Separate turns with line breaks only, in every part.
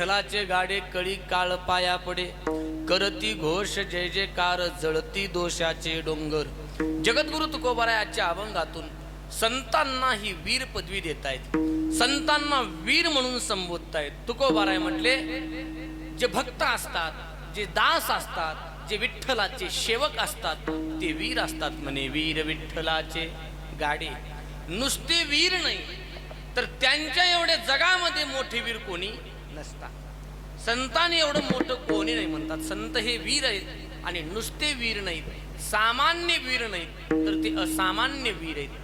विठ्ठलाचे गाडे कळी काळ पाया पडे, करती घोष जय जयकार जळती दोषाचे डोंगर. जगद्गुरु तुकोबारायाच्या अभंगातून संतांना ही वीर पदवी देत आहेत, संतांना वीर म्हणून संबोधतायत. तुकोबाराय म्हटले जे भक्त असतात, जे दास असतात, जे विठ्ठलाचे सेवक असतात ते वीर असतात म्हणे. वीर विठ्ठलाचे गाडे. नुसते वीर नाही तर त्यांच्या एवढे जगामध्ये मोठे वीर कोणी नसतात. संतांनी एवढं मोठं कोणी नाही म्हणतात. संत हे वीर आहेत आणि नुसते वीर नाहीत, सामान्य वीर नाहीत तर ते असामान्य वीर आहेत.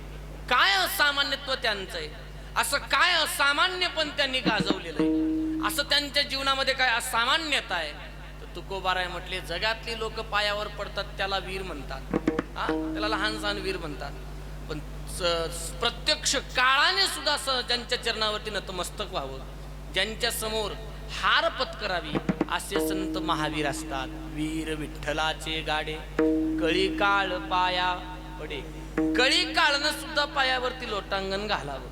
काय असामान्यत्व त्यांचं आहे, असं काय असामान्यपण त्यांनी गाजवलेलं आहे, असं त्यांच्या जीवनामध्ये काय असामान्यता आहे. तर तुकोबाराय म्हटले जगातली लोक पायावर पडतात त्याला वीर म्हणतात, त्याला लहान सहान वीर म्हणतात. पण प्रत्यक्ष काळाने सुद्धा ज्यांच्या चरणावरती नतमस्तक व्हावं, ज्यांच्या समोर हार पत्करावी असे संत महावीर असतात. वीर विठ्ठलाचे गाडे कळी काळ पाया पडे. कळी काळानं सुद्धा पायावरती लोटांगण घालावं,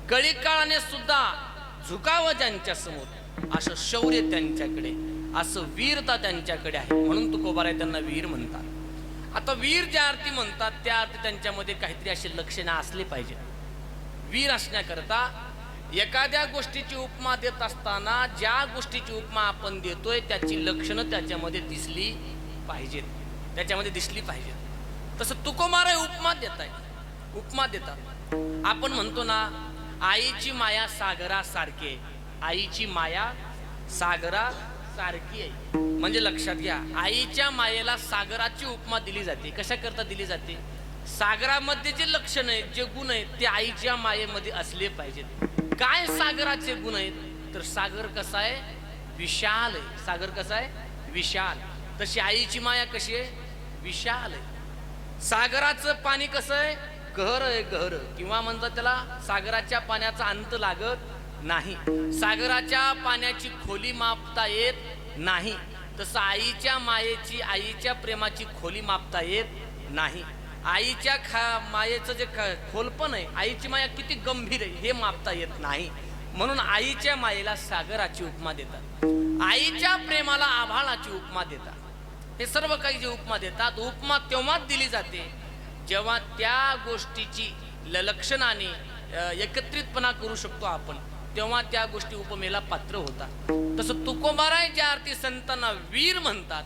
कळी काळाने सुद्धा झुकावं ज्यांच्या समोर, असं शौर्य त्यांच्याकडे, असं वीरता त्यांच्याकडे आहे. म्हणून तुकोबाराय त्यांना वीर म्हणतात. आता वीर ज्या अर्थी म्हणतात त्या अर्थी त्यांच्यामध्ये काहीतरी असे लक्षणे असले पाहिजे. वीर असण्याकरता एखाद्या गोष्टीची उपमा देत असताना ज्या गोष्टीची उपमा आपण देतोय त्याची लक्षणं त्याच्यामध्ये दिसली पाहिजेत, त्याच्यामध्ये दिसली पाहिजेत. तसं तुकोबाराय उपमा देत आहे, उपमा देतात. आपण म्हणतो ना आईची माया सागरा सारखी आहे, आईची माया सागरा सारखी आहे. म्हणजे लक्षात घ्या, आईच्या मायेला सागराची उपमा दिली जाते. कशा करता दिली जाते? सागरामध्ये जे लक्षण आहेत, जे गुण आहेत ते आईच्या मायेमध्ये असले पाहिजेत. काय सागराचे गुण आहेत? तर सागर कसा आहे? विशाल आहे. सागर कसा आहे? विशाल. तशी आईची माया कशी आहे? विशाल आहे. सागराचं पाणी कसं आहे? गहर आहे, गहर. किंवा म्हणतात त्याला सागराच्या पाण्याचा अंत लागत नाही, सागराच्या पाण्याची खोली मापता येत नाही. तसं आईच्या मायेची, आईच्या प्रेमाची खोली मापता येत नाही. आईच्या मायेचं जे खोलपण आहे, आईची माया किती गंभीर आहे हे मापता येत नाही. म्हणून आईच्या मायेला सागराची उपमा देतात, आईच्या प्रेमाला आभाळाची उपमा देतात. हे सर्व काही जे उपमा देतात, उपमा तेव्हाच दिली जाते जेव्हा त्या गोष्टीची लक्षणाने एकत्रितपणा करू शकतो आपण, तेव्हा त्या गोष्टी उपमेला पात्र होतात. तसं तुकोबाराय ज्या अर्थी संतांना वीर म्हणतात,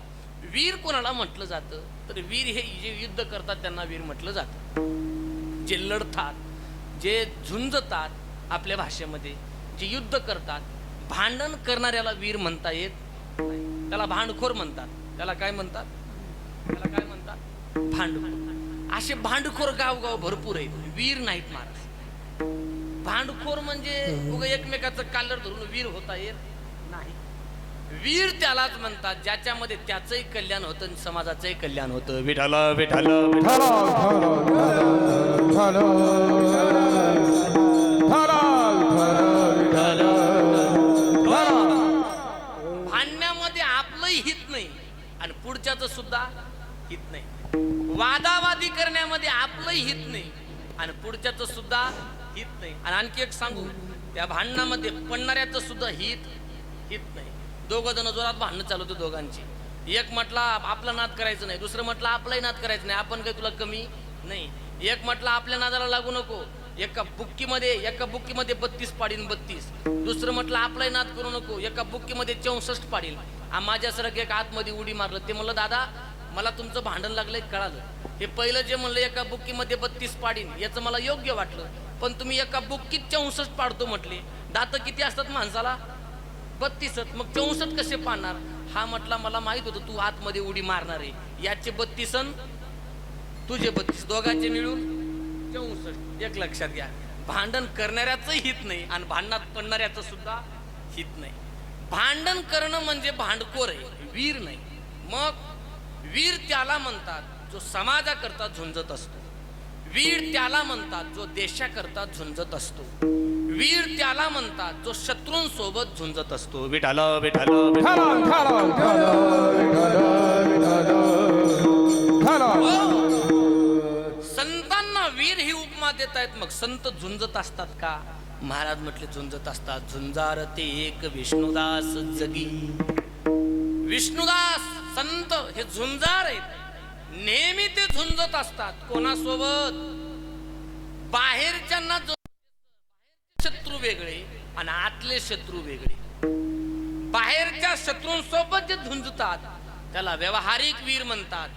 वीर कोणाला म्हटलं जातं तर वीर हे जे युद्ध करतात त्यांना वीर म्हटलं जातं. जे लढतात, जे झुंजतात, आपल्या भाषेमध्ये जे युद्ध करतात, भांडण करणाऱ्याला वीर म्हणता येत नाही, त्याला भांडखोर म्हणतात. त्याला काय म्हणतात? त्याला काय म्हणतात? भांडखोर. असे भांडखोर गावगाव भरपूर आहेत, वीर नाहीत महाराज. भांडखोर म्हणजे उगा एकमेकाचं कालर धरून वीर होता येत नाही. वीर त्यालाच म्हणतात ज्याच्यामध्ये त्याचंही कल्याण होतं आणि समाजाचंही कल्याण होतं. विठ्ठल विठ्ठल भांडण्यामध्ये आपलंही हित नाही आणि पुढच्याचं सुद्धा हित नाही. वादावादी करण्यामध्ये आपलंही हित नाही आणि पुढच्याचं सुद्धा हित नाही. आणि आणखी एक सांगू, त्या भांडणामध्ये पडणाऱ्याचं सुद्धा हित नाही. दोघं जण जोरात भांडणं चालू होतं दोघांची. एक म्हटला आपला नाद करायचं नाही, दुसरं म्हटलं आपलाही नाद करायचं नाही, आपण काही तुला कमी नाही. एक म्हटलं आपल्या नादाला लागू नको, एका बुक्कीमध्ये 32 पाडीन 32. दुसरं म्हटलं आपलाही नाद करू नको, एका बुक्कीमध्ये 64 पाडील. माझ्यासारखं एक आतमध्ये उडी मारलं. ते म्हणलं दादा मला तुमचं भांडण लागलंय कळालं. हे पहिलं जे म्हणलं एका बुक्कीमध्ये 32 पाडीन याचं मला योग्य वाटलं, पण तुम्ही एका बुक्कीत 64 पाडतो म्हटले. दात किती असतात माणसाला? 32. मग 64 कसे पाडणार? हा म्हटला मला माहित होतं तू आतमध्ये उडी मारणार आहे, याचे 32 अन तुझे 32, दोघांचे मिळून 64. एक लक्षात घ्या, भांडण करणाऱ्याचं हित नाही आणि भांडणात पडणाऱ्याचं सुद्धा हित नाही. भांडण करणं म्हणजे भांडखोर आहे, वीर नाही. मग वीर त्याला म्हणतात जो समाजाकरता झुंजत असतो, वीर त्याला म्हणतात जो देशाकरता झुंजत असतो, वीर त्याला म्हणतात जो शत्रूंसोबत झुंजत असतो. विठ्ठल विठ्ठल संतांना वीर ही उपमा देत आहेत. मग संत झुंजत असतात का? महाराज म्हटले झुंजत असतात. झुंजार ते एक विष्णुदास जगी. विष्णुदास संत हे झुंजार आहेत, नेहमी ते झुंजत असतात. कोणासोबत? बाहेरच्यांना शत्रू वेगळे आणि आतले शत्रू वेगळे. बाहेरच्या शत्रूंसोबत जे झुंजतात त्याला व्यावहारिक वीर म्हणतात,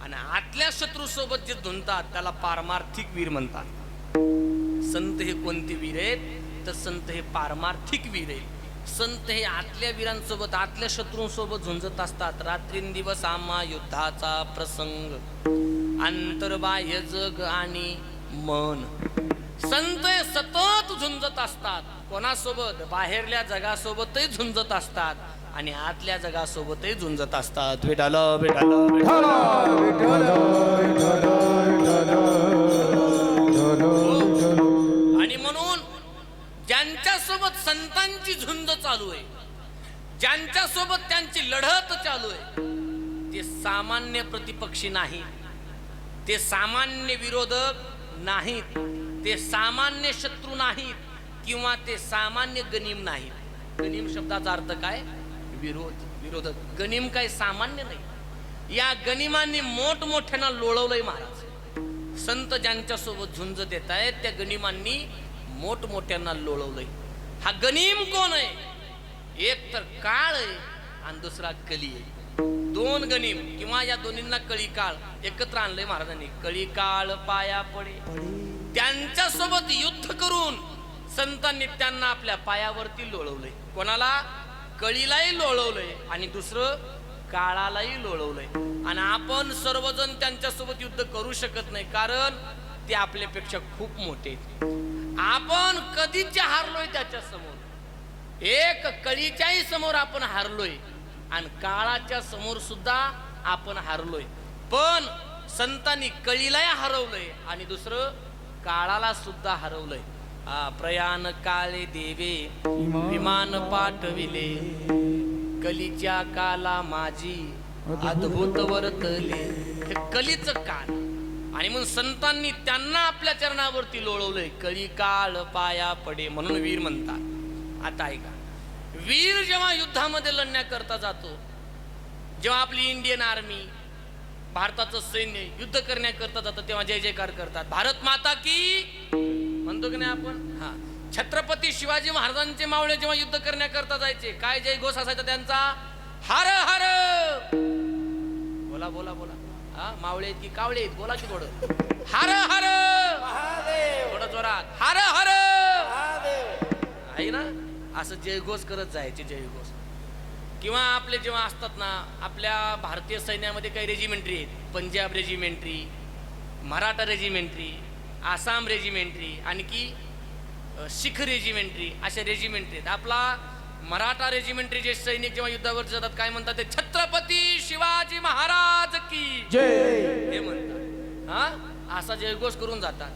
आणि आतल्या शत्रूसोबत जे झुंजतात त्याला पारमार्थिक वीर म्हणतात. संत हे कोणते वीर आहेत? तर संत हे पारमार्थिक वीर आहेत. संत हे आतल्या वीरांसोबत, आतल्या शत्रूंसोबत झुंजत असतात. रात्रींदिवस आम्हा युद्धाचा प्रसंग, अंतर्बाह्य जग आणि मन. संत हे सतत झुंजत असतात. कोणासोबत? बाहेरल्या जगासोबतही झुंजत असतात आणि आतल्या जगासोबतही झुंजत असतात. विठाल विठाल विठाल विठाल. आणि म्हणून ज्यांच्यासोबत संतांची झुंज चालू आहे, ज्यांच्यासोबत त्यांची लढत चालू आहे, ते सामान्य प्रतिपक्षी नाही, ते सामान्य विरोधक नाहीत, ते सामान्य शत्रू नाहीत, किंवा ते सामान्य गनिम नाहीत. गनिम शब्दाचा अर्थ काय? विरोध, विरोधक. गनिम काय सामान्य नाही. या गनिमांनी मोठमोठ्यांना लोळवलंय महाराज. संत ज्यांच्या सोबत झुंज देत आहेत त्या गनिमांनी मोठमोठ्यांना लोळवलंय. हा गनिम कोण आहे? एक तर काळ आहे आणि दुसरा कली आहे. दोन गनिम, किंवा या दोन्हींना कळी काळ एकत्र आणलंय महाराजांनी. कळी काळ पाया पडे, त्यांच्या सोबत युद्ध करून संतांनी त्यांना आपल्या पायावरती लोळवलंय. कोणाला? कळीलाही लोळवलंय आणि दुसरं काळालाही लोळवलंय. आणि आपण सर्वजण त्यांच्यासोबत युद्ध करू शकत नाही, कारण ते आपल्यापेक्षा खूप मोठे आहेत. आपण कधीच हारलोय त्याच्या समोर. एक कळीच्याही समोर आपण हारलोय आणि काळाच्या समोर सुद्धा आपण हारलोय. पण संतांनी कळीलाही हरवलंय आणि दुसरं काळाला सुद्धा हरवलंय. प्रयाण काळे देवे विमान पाठविले, कलीच्या काला माझी अद्भुत वर्तले. हे कलीचं काळ, आणि म्हणून संतांनी त्यांना आपल्या चरणावरती लोळवलंय. कळी काळ पाया पडे म्हणून वीर म्हणतात. आता ऐका, वीर जेव्हा युद्धामध्ये लढण्याकरता जातो, जेव्हा आपली इंडियन आर्मी, भारताचं सैन्य युद्ध करण्याकरता जातं, तेव्हा जय जयकार करतात. भारत माता की म्हणतो की नाही आपण? हा. छत्रपती शिवाजी महाराजांचे मावळे जेव्हा युद्ध करण्याकरता जायचे, काय जय घोष असायचा त्यांचा? हर हर. बोला बोला बोला. हा, मावळे आहेत की कावळे आहेत? बोला की थोडं. हर हर थोडं जोरात. हर हर आहे ना, असं जयघोष करत जायचे, जयघोष. किंवा आपले जेव्हा असतात ना, आपल्या भारतीय सैन्यामध्ये काही रेजिमेंटरी आहेत. पंजाब रेजिमेंटरी, मराठा रेजिमेंटरी, आसाम रेजिमेंटरी, आणखी शीख रेजिमेंटरी, अशा रेजिमेंटरी आहेत. आपला मराठा रेजिमेंटरी जे सैनिक जेव्हा युद्धावर जातात काय म्हणतात? ते छत्रपती शिवाजी महाराज की जय हे म्हणतात. हा, असा जयघोष करून जातात.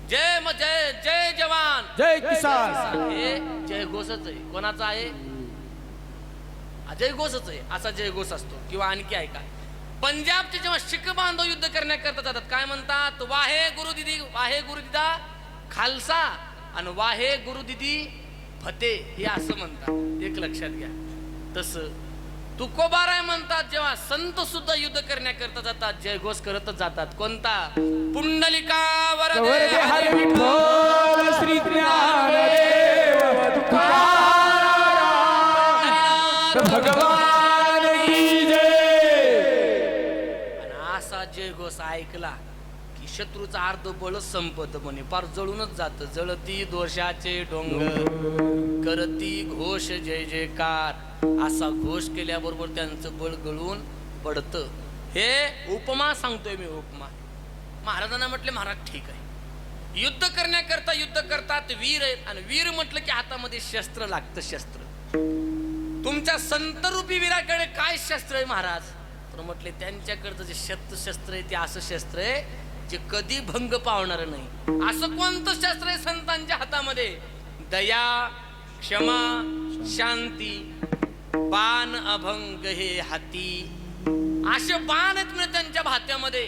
जय जय जय जवान
जय किसान.
हे जयघोषच आहे. कोणाचा आहे? जयघोषच आहे. असा जयघोष असतो. किंवा आणखी ऐका, पंजाबचे जेव्हा शीख बांधव युद्ध करण्याकरता जातात काय म्हणतात? वाहे गुरु दिदी, वाहे गुरु दिदा खालसा आणि वाहे गुरु दिदी फते, हे असं म्हणतात. एक लक्षात घ्या. तसं तुकोबाराय म्हणतात, जेव्हा संत सुद्धा युद्ध करण्याकरता जातात जयघोष करतच जातात. कोणता? पुंडलिका वरदे
हरी विठ्ठल श्री ज्ञानदेव तुकाराम भगवान की जय.
आणि असा जयघोष ऐकला की शत्रूचा अर्ध बळ संपत म्हणे, पार जळूनच जात. जळती दोषाचे डोंगर, करती घोष जय जयकार. असा घोष केल्याबरोबर त्यांचं बळ गळून पडतं. हे उपमा सांगतोय मी, उपमा. महाराजांना म्हटले, महाराज ठीक आहे, युद्ध करण्याकरता युद्ध करतात, वीर आहेत, आणि वीर म्हटलं की हातामध्ये शस्त्र लागतं. शस्त्र तुमच्या संतरूपी वीराकडे काय शस्त्र आहे महाराज? तर म्हटले त्यांच्याकडचं जे शस्त्र आहे ते असं शस्त्र आहे जे कधी भंग पावणार नाही. असं कोणतं शस्त्र आहे संतांच्या हातामध्ये? दया, क्षमा, शांती, बाण अभंग हे हाती. असे बाण आहेत म्हणजे त्यांच्या भात्यामध्ये,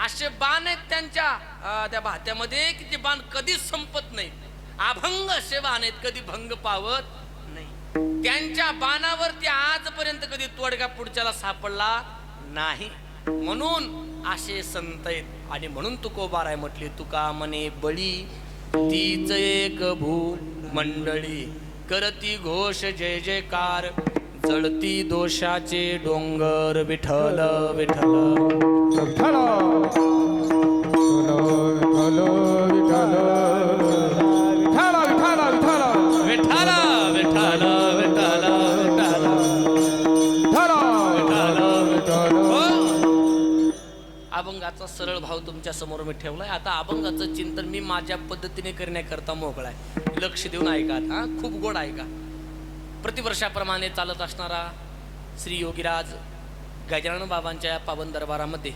असे बाण आहेत त्यांच्या त्या भात्यामध्ये की ते बाण कधीच संपत नाही. अभंग असे बाण आहेत, कधी भंग पावत नाही. त्यांच्या बाणावरती आजपर्यंत कधी तोडगा पुढच्याला सापडला नाही. म्हणून असे संत आहेत. आणि म्हणून तुकोबाराय म्हटले, तुका म्हणे बळी तीच एक भू मंडळी, करती घोष जय जयकार, जळती दोषाचे डोंगर, विठ्ठल विठ्ठल.
विठ्ठल विठ्ठल विठ्ठल विठ्ठल विठ्ठल
विठ्ठल विठ्ठल विठ्ठल विठ्ठल. हो. अभंगाचा सरळ भाव तुमच्या समोर मी ठेवलाय. आता अभंगाचं चिंतन मी माझ्या पद्धतीने करण्याकरता मोकळा आहे. लक्ष देऊन ऐका. हा, खूप गोड ऐका. प्रतिवर्षाप्रमाणे चालत असणारा श्री योगीराज गजानन बाबांच्या या पावन दरबारामध्ये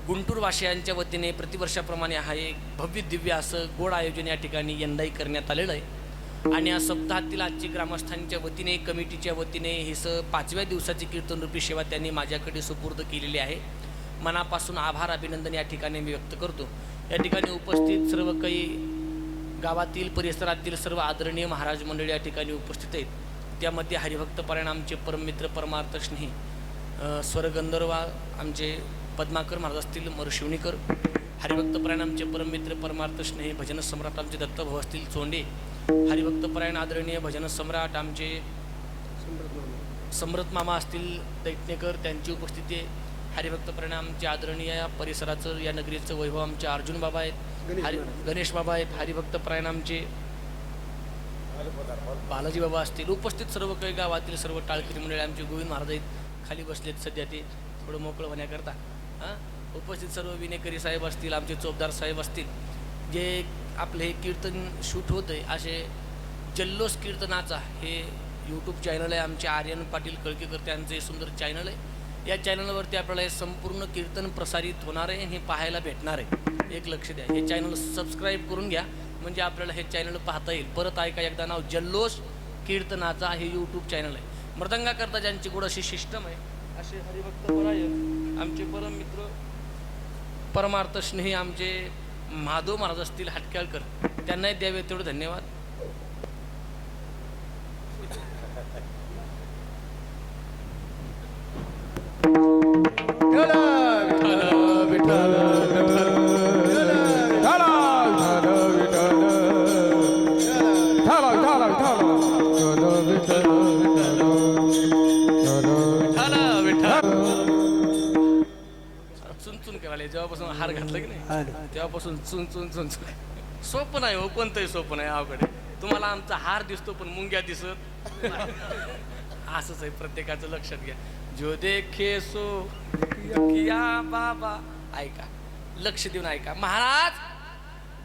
गुंटूर वासियांच्या वतीने प्रतिवर्षाप्रमाणे हा एक भव्य दिव्य असं गोड आयोजन या ठिकाणी यंदाही करण्यात आलेलं आहे. आणि या सप्ताहातील आजची ग्रामस्थांच्या वतीने, कमिटीच्या वतीने हे 5व्या दिवसाची कीर्तनरूपी सेवा त्यांनी माझ्याकडे सुपूर्द केलेली आहे. मनापासून आभार, अभिनंदन या ठिकाणी मी व्यक्त करतो. या ठिकाणी उपस्थित सर्व काही गावातील, परिसरातील सर्व आदरणीय महाराज मंडळी या ठिकाणी उपस्थित आहेत. त्यामध्ये हरिभक्तपरायण आमचे परममित्र परमार्थ स्नेही स्वरगंधर्वा आमचे पद्माकर महाराज असतील मरशिवणीकर, हरिभक्तपरायण आमचे परममित्र परमार्थ स्नेही भजन सम्राट आमचे दत्तभाऊ असतील चोंडे, हरिभक्तपरायण आदरणीय भजन सम्राट आमचे समृत मामा असतील दैटणेकर, त्यांची उपस्थिती आहे. हरिभक्तपरायण आमचे आदरणीय या परिसराचं, या नगरीचं वैभव आमचे अर्जुन बाबा आहेत, गणेश बाबा आहेत. हरिभक्तपरायण आमचे बालाजी बाबा असतील. उपस्थित सर्व काही गावातील सर्व टाळकरी मंडळी आमचे गोविंद महाराज आहेत, खाली बसलेत सध्या, ते थोडं मोकळं होण्याकरता. उपस्थित सर्व विनेकरी साहेब असतील, आमचे चोपदार साहेब असतील. जे आपलं हे कीर्तन शूट होतं आहे, असे जल्लोष कीर्तनाचा हे यूट्यूब चॅनल आहे. आमचे आर्यन पाटील कळकेकर त्यांचे सुंदर चॅनल आहे. या चॅनलवरती आपल्याला हे संपूर्ण कीर्तन प्रसारित होणार आहे, हे पाहायला भेटणार आहे. एक लक्ष द्या, हे चॅनल सबस्क्राईब करून घ्या, म्हणजे आपल्याला हे चॅनल पाहता येईल. परत ऐका एकदा, नाव जल्लोष कीर्तनाचा हे यूट्यूब चॅनल आहे. मृदंगाकरता ज्यांची गोड अशी सिस्टम आहे, असे हरिभक्तपरायण आमचे परम मित्र परमार्थ स्नेही आमचे माधव महाराज असतील हटक्याळकर, त्यांनाही द्यावे तेवढं धन्यवाद. चुन करायला जेव्हापासून हार घातला की नाही, तेव्हापासून चुन चुन चुन चुन. सोपं नाही हो, कोणतंही सोपं नाही अवघड. तुम्हाला आमचा हार दिसतो पण मुंग्या दिसत असंच आहे. प्रत्येकाचं लक्षात घ्या. जो देखे सो किया बाबा. ऐका, लक्ष देऊन ऐका. महाराज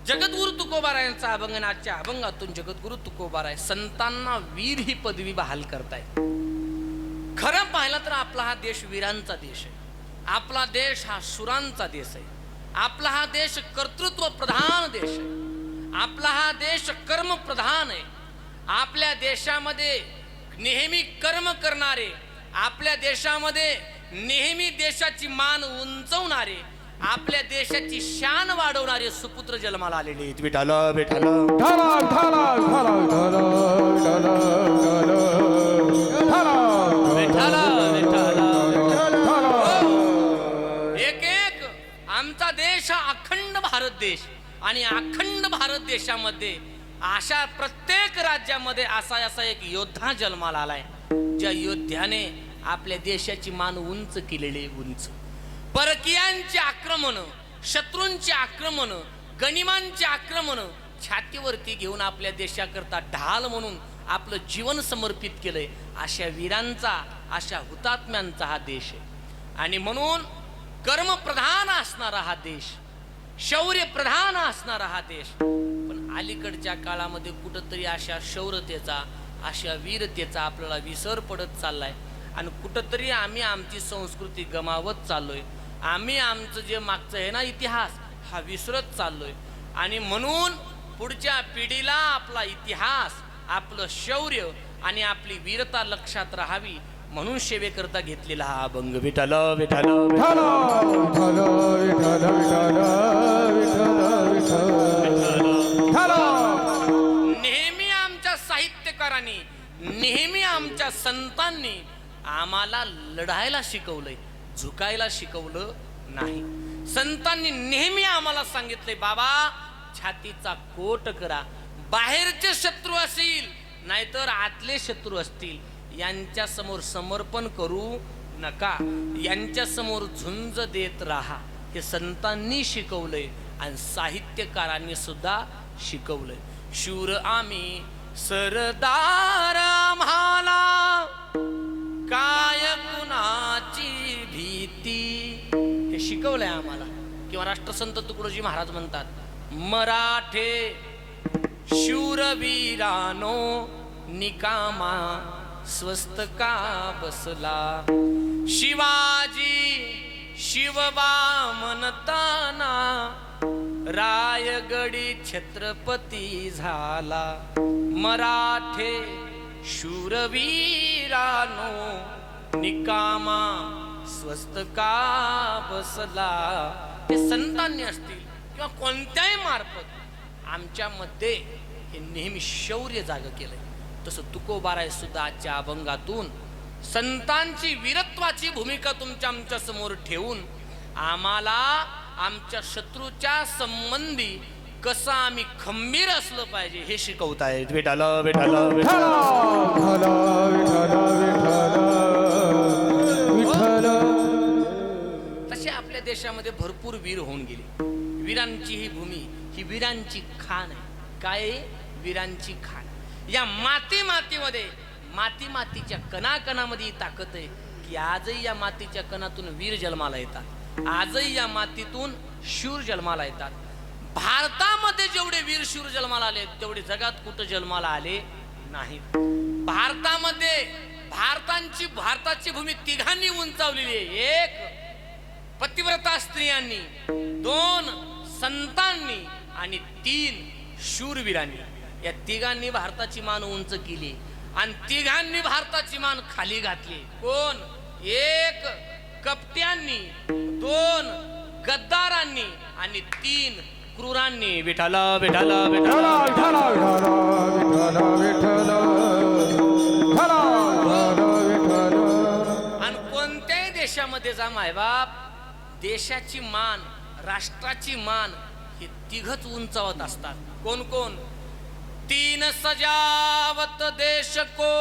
जगद्गुरु तुकोबारायांचा अभंग, आजच्या अभंगातून जगद्गुरु तुकोबाराय संतांना वीर ही पदवी बहाल करताय. खरं पाहिलं तर आपला हा देश वीरांचा देश आहे. आपला देश हा सुरांचा देश आहे. आपला हा देश कर्तृत्व प्रधान देश आहे. आपला हा देश कर्म प्रधान आहे. आपल्या देशामध्ये नेहमी कर्म करणारे, आपल्या देशामध्ये नेहमी देशाची मान उंचवणारे, आपल्या देशाची शान वाढवणारे सुपुत्र जन्माला आलेले आहेत. विठ्ठल विठ्ठल एक एक आमचा देश हा अखंड भारत देश. आणि अखंड भारत देशामध्ये अशा प्रत्येक राज्यामध्ये असा एक योद्धा जन्माला आलाय, ज्या योद्ध्याने आपल्या देशाची मान उंच केलेली. उंच परकीयांचे आक्रमण, शत्रूंचे आक्रमण, गनिमांचे आक्रमण छातीवरती घेऊन आपल्या देशाकरता ढाल म्हणून आपलं जीवन समर्पित केलंय. अशा वीरांचा, अशा हुतात्म्यांचा हा देश आहे. आणि म्हणून कर्मप्रधान असणारा हा देश, शौर्य प्रधान असणारा हा देश. पण अलीकडच्या काळामध्ये कुठंतरी अशा शौर्यतेचा, अशा वीरतेचा आपल्याला विसर पडत चाललाय. आणि कुठंतरी आम्ही आमची संस्कृती गमावत चाललोय. आम्ही आमचं जे मागचं आहे ना इतिहास, हा विसरत चाललोय. आणि म्हणून पुढच्या पिढीला आपला इतिहास, आपलं शौर्य आणि आपली वीरता लक्षात राहावी म्हणून सेवेकरता घेतलेला हा अभंग. विठ्ठल विठ्ठल विठ्ठल विठ्ठल विठ्ठल विठ्ठल विठ्ठल विठ्ठल शास्त्रांनी नेहमी आमच्या संतांनी आम्हाला लढायला शिकवलंय, झुकायला शिकवलं नाही. संतांनी नेहमी आम्हाला सांगितलंय, बाबा छातीचा कोट करा. बाहेरचे शत्रू असतील नाहीतर आतले शत्रू असतील, यांच्या समोर समर्पण करू नका, यांच्या समोर झुंज देत राहा. हे संतांनी शिकवलंय आणि साहित्यकारांनी सुद्धा शिकवलंय. शूर आम्ही सरदार आम्हाला काय कुणाची भीती, हे शिकवलंय आम्हाला. किंवा राष्ट्रसंत तुकडोजी महाराज म्हणतात, मराठे शूरवीरानो निकामा स्वस्त का बसला. शिवाजी शिवबा म्हणताना रायगडी छत्रपती झाला. मराठे शूरवीरानो निकामा स्वस्त का बसला. हे संतांनी असतील किंवा कोणत्याही मार्फत आमच्यामध्ये हे नेहमी शौर्य जागं केलंय. तसं तुकोबाराय सुद्धा आजच्या अभंगातून संतांची वीरत्वाची भूमिका तुमच्या आमच्या समोर ठेवून आम्हाला आमच्या शत्रूच्या संबंधी कसं आम्ही खंबीर असलं पाहिजे हे शिकवतायत. विठाल विठाल विठाल तसे आपल्या देशामध्ये भरपूर वीर होऊन गेले. वीरांची ही भूमी, ही वीरांची खाण आहे. काय आहे? वीरांची खाण. या मातीमध्ये मातीच्या कणाकणामध्ये ताकद आहे की आजही या मातीच्या कणातून वीर जन्माला येतात, आजही या मातीतून शूर जन्माला येतात. भारतामध्ये जेवढे वीर शूर जन्माला आले तेवढे जगात कुठं जन्माला आले नाहीत. भारतामध्ये भारताची भूमी तिघांनी उंचावलेली आहे. एक पतिव्रता स्त्रियांनी, दोन संतांनी आणि तीन शूरवीरांनी. या तिघांनी भारताची मान उंच केली आणि तिघांनी भारताची मान खाली घातली. कोण? एक कपट्यांनी, दोन गद्दारांनी आणि तीन क्रूरांनी. विठाल विठाल विठाल आणि कोणत्याही देशामध्ये जा मायबाप, देशाची मान, राष्ट्राची मान हे तिघच उंचावत असतात. कोण कोण? तीन सजावत देश को,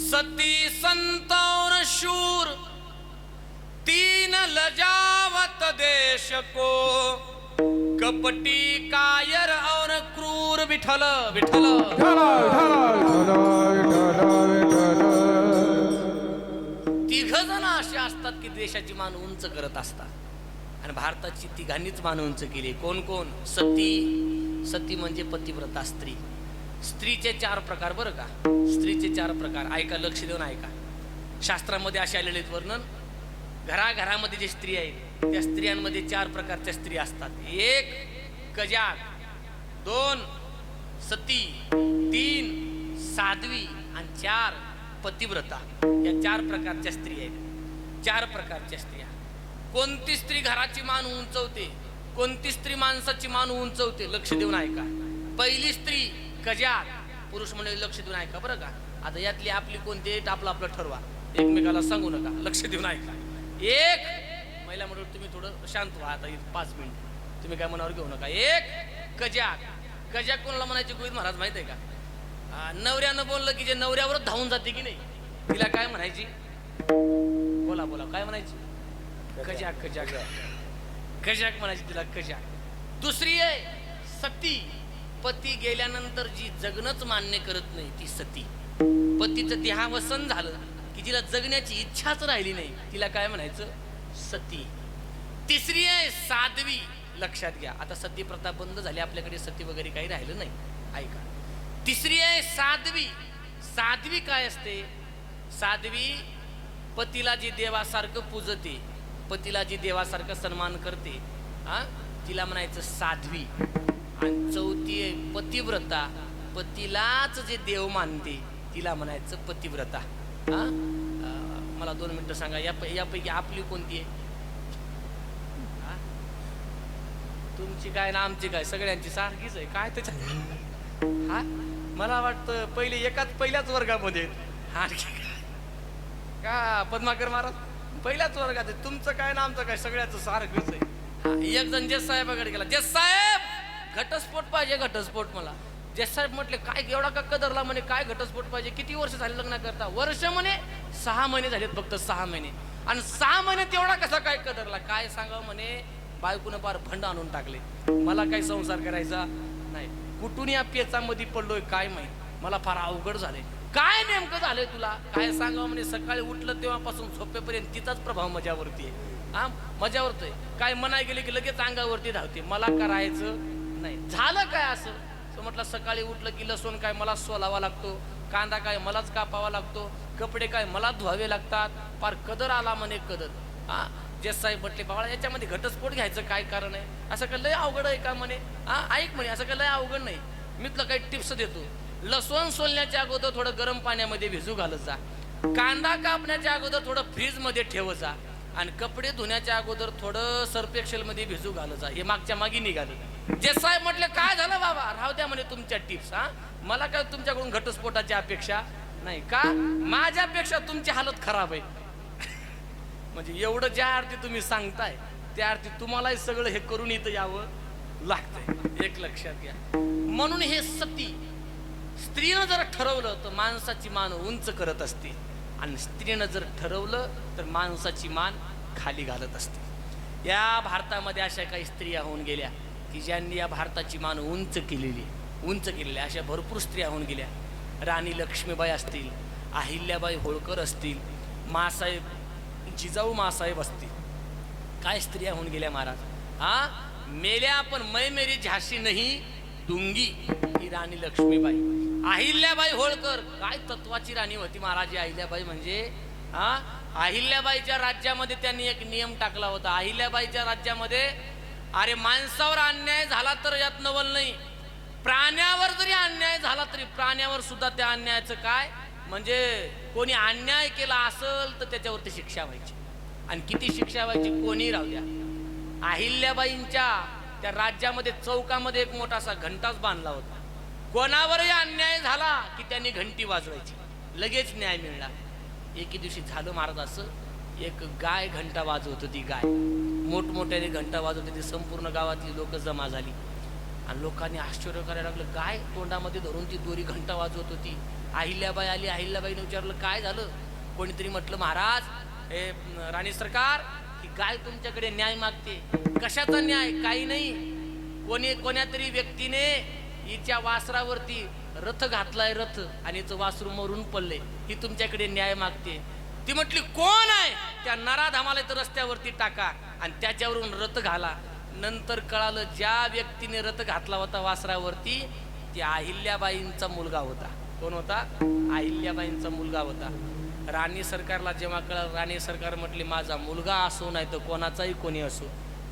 सती संत और शूर. तीन लजावत देश को, कपटी कायर और क्रूर. विठल विठल तिघ जण असे असतात की देशाची मान उंच करत असतात आणि भारताची तिघांनीच मान उंच केली. कोण कोण? सती म्हणजे पतिव्रता स्त्री. स्त्रीचे 4 प्रकार बरं का, स्त्रीचे 4 प्रकार. ऐका, लक्ष देऊन ऐका. शास्त्रामध्ये असे आलेले वर्णन. घराघरामध्ये जे स्त्री आहेत त्या स्त्रियांमध्ये 4 प्रकारच्या स्त्री असतात. एक कजाक, 2 सती, 3 साध्वी आणि 4 पतिव्रता. या 4 प्रकारच्या स्त्री आहेत. 4 प्रकारच्या स्त्रिया. कोणती स्त्री घराची मान उंचवते, कोणती स्त्री माणसाची मान उंचवते, लक्ष देऊन ऐका. पहिली स्त्री कजाक. पुरुष मंडळी लक्ष देऊन ऐका बरं का. आता यातली आपली कोणती आहे आपलं आपलं ठरवा, एकमेकाला सांगू नका. लक्ष देऊन ऐका. एक महिला मंडळ, तुम्ही थोडं शांत व्हा आता 5 मिनिट, तुम्ही काय मनावर घेऊ नका. एक कजाक. कजाक कोणाला म्हणायचे गोविंद महाराज माहित आहे का? नवऱ्यानं बोललं की जे नवऱ्यावरच धावून जाते की नाही, तिला काय म्हणायची? बोला बोला, काय म्हणायची? कजाक कजाक कजाक म्हणायची तिला, कजाक. दुसरी आहे सती. पती गेल्यानंतर जी जगणंच मान्य करत नाही ती सती. पतीचं देहावसन झालं की तिला जगण्याची इच्छाच राहिली नाही, तिला काय म्हणायचं? सती. तिसरी आहे साध्वी. लक्षात घ्या, आता सती प्रथा बंद झाली, आपल्याकडे सती वगैरे काही राहिलं नाही. ऐका. तिसरी आहे साध्वी. साध्वी काय असते? साध्वी पतीला जी देवासारखं पूजते, पतीला जी देवासारखं सन्मान करते, तिला म्हणायचं साध्वी. आणि चौथी आहे पतिव्रता. पतीलाच जे देव मानते तिला म्हणायचं पतिव्रता. मला 2 मिनिटं सांगा, यापैकी आपली कोणती आहे? तुमची काय ना आमची काय? सगळ्यांची सारखीच आहे. काय त्याच्यात? मला वाटतं पहिल्याच वर्गामध्ये आहेत. आणखी काय? का पद्माकर महाराज पहिल्याच वर्गात आहे. तुमचं काय ना आमचं काय सगळ्याचं सारखंच आहे. हा, एक जण जज साहेबाकडे गेला. जज साहेब घटस्फोट पाहिजे, घटस्फोट. मला जज साहेब म्हटले काय एवढा का कदरला म्हणे, काय घटस्फोट पाहिजे, किती वर्ष झाले लग्न करता? वर्ष म्हणे 6 महिने झालेत, फक्त 6 महिने. आणि 6 महिन्यात एवढा कसा काय कदरला? काय सांगावं म्हणे, बायकोनं फार भंड आणून टाकले. मला काही संसार करायचा नाही. कुठून या पेचामध्ये पडलोय काय माहित, मला फार अवघड झाले. काय नेमकं झालंय तुला? काय सांगावं म्हणे, सकाळी उठलं तेव्हापासून झोपेपर्यंत तिचाच प्रभाव माझ्यावरती आहे. हा, माझ्यावरती काय म्हणाय गेले की लगेच अंगावरती धावते. मला करायचं नाही. झालं काय असं? तो म्हटलं सकाळी उठलं की लसूण काय मला सोलावा लागतो, कांदा काय मलाच कापावा लागतो, कपडे काय मला धुवावे लागतात. फार कदर आला म्हणे, कदर. हा, जज साहेब म्हटले बाबा याच्यामध्ये घटस्फोट घ्यायचं काय कारण आहे? असं काय लय अवघड आहे का म्हणे? हा, ऐक म्हणे, असं काय लय अवघड नाही. मी तुला काही टिप्स देतो. लसूण सोलण्याच्या अगोदर थोडं गरम पाण्यामध्ये भिजू घालत जा. कांदा कापण्याच्या अगोदर थोडं फ्रीज मध्ये ठेवत जा. आणि कपडे धुण्याच्या अगोदर थोडं सर्फ एक्सेल मध्ये भिजू घालत जा. हे मागच्या मागे निघालं. जे साहेब म्हटले काय झालं बाबा? राहू द्या म्हणे तुमच्या टिप्स. हा, मला काय तुमच्याकडून घटस्फोटाची अपेक्षा नाही. का माझ्यापेक्षा तुमची हालत खराब आहे. म्हणजे एवढं ज्या अर्थी तुम्ही सांगताय त्या अर्थी तुम्हालाही सगळं हे करून इथं यावं लागतंय. एक लक्षात घ्या. म्हणून हे सती स्त्रीनं जर ठरवलं तर माणसाची मान उंच करत असते, आणि स्त्रीनं जर ठरवलं तर माणसाची मान खाली घालत असते. या भारतामध्ये अशा काही स्त्रिया होऊन गेल्या की ज्यांनी या भारताची मान उंच केलेली अशा भरपूर स्त्रिया होऊन गेल्या. राणी लक्ष्मीबाई असतील, अहिल्याबाई होळकर असतील, जिजाऊ मासाहेब असतील. काय स्त्रिया होऊन गेल्या महाराज. हा, मेल्या पण मै मेरी झाशी नाही दुंगी, ही राणी लक्ष्मीबाई. अहिल्याबाई होळकर काय तत्वाची राणी होती महाराज अहिल्याबाई म्हणजे. हा, अहिल्याबाईच्या राज्यामध्ये त्यांनी एक नियम टाकला होता. अहिल्याबाईच्या राज्यामध्ये अरे माणसावर अन्याय झाला तर यात नवल नाही, प्राण्यावर जरी अन्याय झाला तरी प्राण्यावर सुद्धा त्या अन्यायाचं काय म्हणजे कोणी अन्याय केला असेल तर त्याच्यावरती शिक्षा व्हायची. आणि किती शिक्षा व्हायची कोणी राहू द्या. अहिल्याबाईंच्या त्या राज्यामध्ये चौकामध्ये एक मोठासा घंटाच बांधला होता. कोणावरही अन्याय झाला की त्यांनी घंटी वाजवायची, लगेच न्याय मिळणार. एके दिवशी झालं महाराज असं, एक गाय घंटा वाजवत होती. गाय मोठमोठ्याने घंटा वाजवत होती. संपूर्ण गावातली लोक जमा झाली आणि लोकांनी आश्चर्य करायला लागलं. गाय तोंडामध्ये धरून ती दोरी घंटा वाजवत होती. अहिल्याबाई आली. अहिल्याबाईने विचारलं काय झालं? कोणीतरी म्हटलं महाराज हे राणी सरकार, ही गाय तुमच्याकडे न्याय मागते. कशाचा न्याय? काही नाही, कोण्या तरी व्यक्तीने हिच्या वासरावरती रथ घातलाय, रथ, आणि हिचं वासरू मरून पडले, ही तुमच्याकडे न्याय मागते. ती म्हटली कोण आहे? त्या नराधामाला तर रस्त्यावरती टाका आणि त्याच्यावरून रथ घाला. नंतर कळालं ज्या व्यक्तीने रथ घातला होता वासरावरती ती अहिल्याबाईंचा मुलगा होता. कोण होता? अहिल्याबाईंचा मुलगा होता. राणी सरकारला जेव्हा कळालं, राणी सरकार म्हटली माझा मुलगा असो नाही तर कोणाचाही कोणी असो,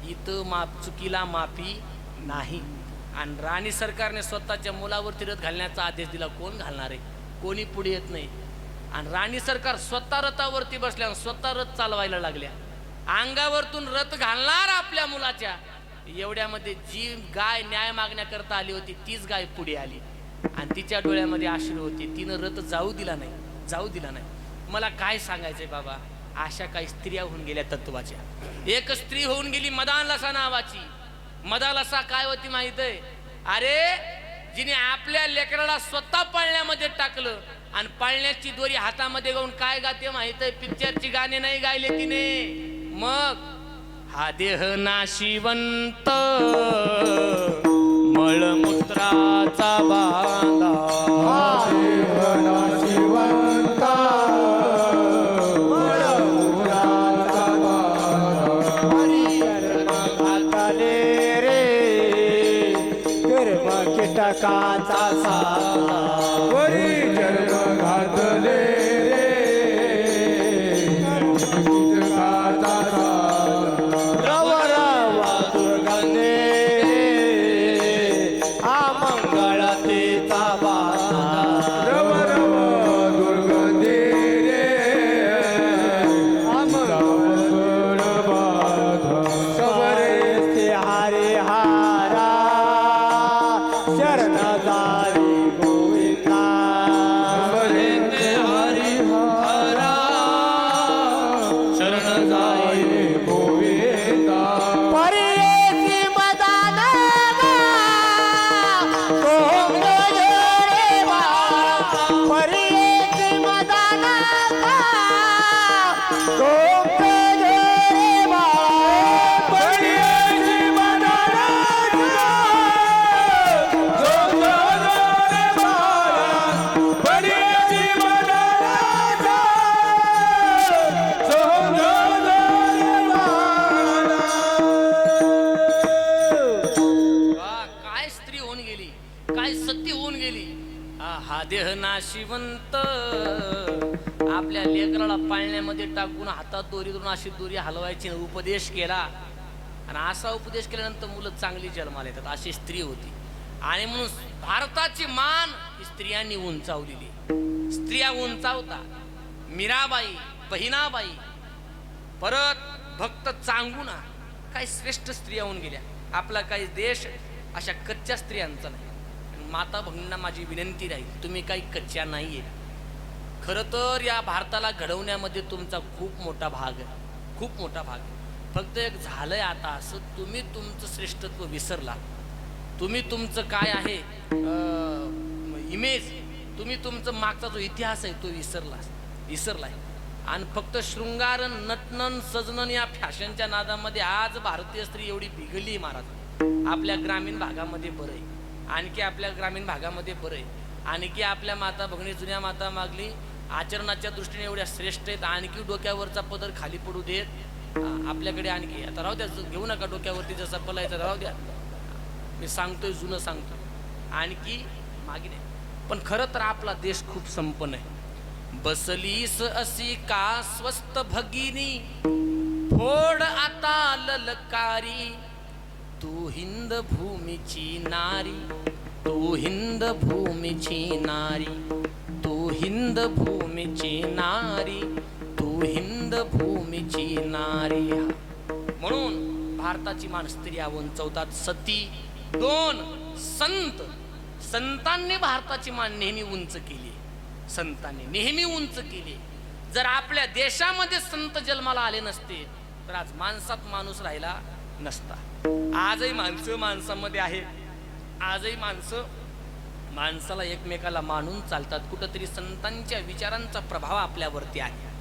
इथं चुकीला माफी नाही. आणि राणी सरकारने स्वतःच्या मुलावरती रथ घालण्याचा आदेश दिला. कोण घालणार आहे? कोणी पुढे येत नाही. आणि राणी सरकार स्वतः रथावरती बसल्या, स्वतः रथ चालवायला लागल्या. अंगावरतून रथ घालणार आपल्या मुलाच्या. एवढ्यामध्ये जी गाय न्याय मागण्याकरता आली होती तीच गाय पुढे आली आणि तिच्या डोळ्यामध्ये अश्रू होते. तिनं रथ जाऊ दिला नाही. मला काय सांगायचंय बाबा, अशा काही स्त्रिया होऊन गेल्या तत्वाच्या. एक स्त्री होऊन गेली मदानलसा नावाची. मदानलसा काय होती माहित आहे? अरे जिने आपल्या लेकराला स्वतः पाळण्यामध्ये टाकलं आणि पाळण्याची दोरी हातामध्ये घेऊन काय गाते माहित आहे? पिक्चरची गाणे नाही गायले तिने. मग हा देह नाशिवंत मळमूत्राचा बांधा,
हा देह नाशिवंत मळमूत्राचा बांधा,
हरी घातले रे गर्भ कीटकाचा साधा,
वरी जन्म घातले रे कीटकाचा साधा,
रवरवा दुर्गंधे अमंगळतेचा बाधा,
रव रव दुर्गंधी रे मंगळ बाधा,
सबरे हरे हारा शरण दारी गोविंद
काय सती होऊन गेली. हा देह नाशिवंत आपल्या लेकराला पाळण्यामध्ये टाकून हातात दोरी धरून अशी दोरी हलवायची उपदेश केला. आणि असा उपदेश केल्यानंतर मुलं चांगली जन्माला येतात. अशी स्त्री होती. आणि म्हणून भारताची मान ही स्त्रियांनी उंचावलेली. स्त्रिया उंचावता. मीराबाई, बहिणाबाई, परत भक्त चांगुना, काही श्रेष्ठ स्त्रिया होऊन गेल्या. आपला काही देश अशा कच्च्या स्त्रियांचा नाही. माता भगिनींना माझी विनंती राहील, तुम्ही काही कच्च्या नाहीये. खरं तर या भारताला घडवण्यामध्ये तुमचा खूप मोठा भाग आहे, खूप मोठा भाग आहे. फक्त एक झालंय आता असं, तुम्ही तुमचं श्रेष्ठत्व विसरला. तुम्ही तुमचं काय आहे इमेज, तुम्ही तुमचं मागचा जो इतिहास आहे तो विसरलाय. आणि फक्त शृंगार, नटनन, सजनन या फॅशनच्या नादामध्ये आज भारतीय स्त्री एवढी बिघडली महाराज. आपल्या ग्रामीण भागामध्ये बरं आहे, आणखी आपल्या ग्रामीण भागामध्ये बरं आहे. आणखी आपल्या माता भगिनी, जुन्या माता मागली आचरणाच्या दृष्टीने एवढ्या श्रेष्ठ आहेत. आणखी डोक्यावरचा पदर खाली पडू देत आपल्याकडे. आणखी आता राहू द्या, घेऊ नका डोक्यावरती जसा पलायचा, राहू द्या. मी सांगतोय, जुनं सांगतोय, आणखी मागे नाही. पण खरं तर आपला देश खूप संपन्न आहे. बसलीस अशी का स्वस्त भगिनी, फोड आता ललकारी, तू हिंद भूमीची नारी, तू हिंद भूमीची नारी, तू हिंद भूमीची नारी, तू हिंद भूमीची नारी. म्हणून भारताची मान स्त्रिया उंचवतात. सती, दोन संत, संतांनी भारताची मान नेहमी उंच केली. संतांनी नेहमी उंच केली. जर आपल्या देशामध्ये संत जन्माला आले नसते तर आज माणसात माणूस राहिला नसता. आजही माणसं माणसामध्ये आहेत. आजही माणसं माणसाला एकमेकाला मानून चालतात. कुठंतरी संतांच्या विचारांचा प्रभाव आपल्यावरती आहे.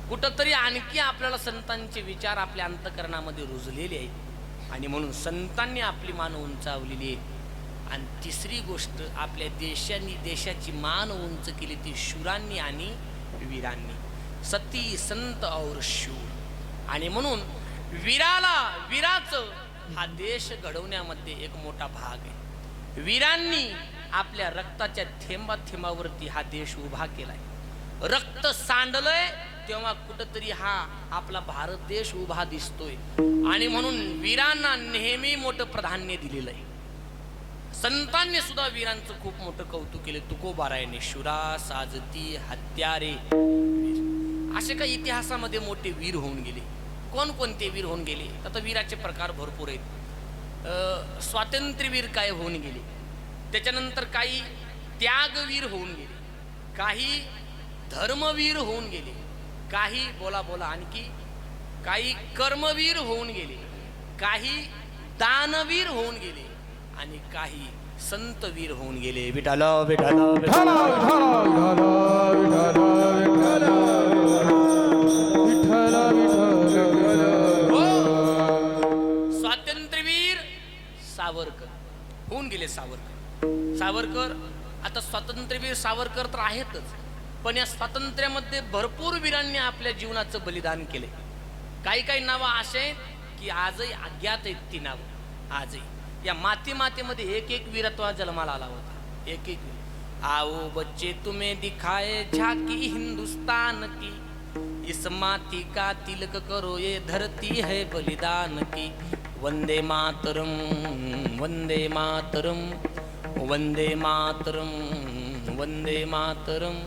कुठंतरी आणखी आपल्याला संतांचे विचार आपल्या अंतःकरणामध्ये रुजलेले आहेत. आणि म्हणून संतांनी आपली मान उंचावलेली आहे. आणि तिसरी गोष्ट, आपल्या देशाची मान उंच केली ती शूरांनी आणि वीरांनी. सती, संत और शूर. आणि म्हणून वीराचं हा देश घडवण्यामध्ये एक मोठा भाग आहे. वीरांनी आपल्या रक्ताच्या थेंबावरती हा देश उभा केलाय. रक्त सांडलंय तेव्हा कुठंतरी हा आपला भारत देश उभा दिसतोय. आणि म्हणून वीरांना नेहमी मोठं प्राधान्य दिलेलं आहे. संतांनी सुद्धा वीरांचं खूप मोठं कौतुक केले. तुकोबारायाने शूरा साजती हत्यारे, असे काही इतिहासामध्ये मोठे वीर होऊन गेले. कोणकोणते वीर होऊन गेले? आता वीराचे प्रकार भरपूर आहेत. स्वातंत्र्यवीर काय होऊन गेले, त्याच्यानंतर काही त्यागवीर होऊन गेले, काही धर्मवीर होऊन गेले, काही बोला आणखी काही कर्मवीर होऊन गेले, काही दानवीर होऊन गेले आणि काही संतवीर होऊन गेले. विठाल विठाल
विठ्ठल विठ्ठल विठ्ठल विठ्ठल.
स्वातंत्र्यवीर सावरकर होऊन गेले. सावरकर आता स्वातंत्र्यवीर सावरकर तर आहेतच, पण या स्वातंत्र्यामध्ये भरपूर वीरांनी आपल्या जीवनाचं बलिदान केले. काही नावं असे आहेत की आजही अज्ञात आहेत. ती नावं आजही या मातीमध्ये एक वीरत्व जन्माला आला होता. एक वीर. आओ बच्चे तुम्हें दिखाए झांकी हिंदुस्तान की, इस माती का तिलक करो ये धरती है बलिदान की. वंदे मातरम, वंदे मातरम, वंदे मातरम, वंदे मातरम.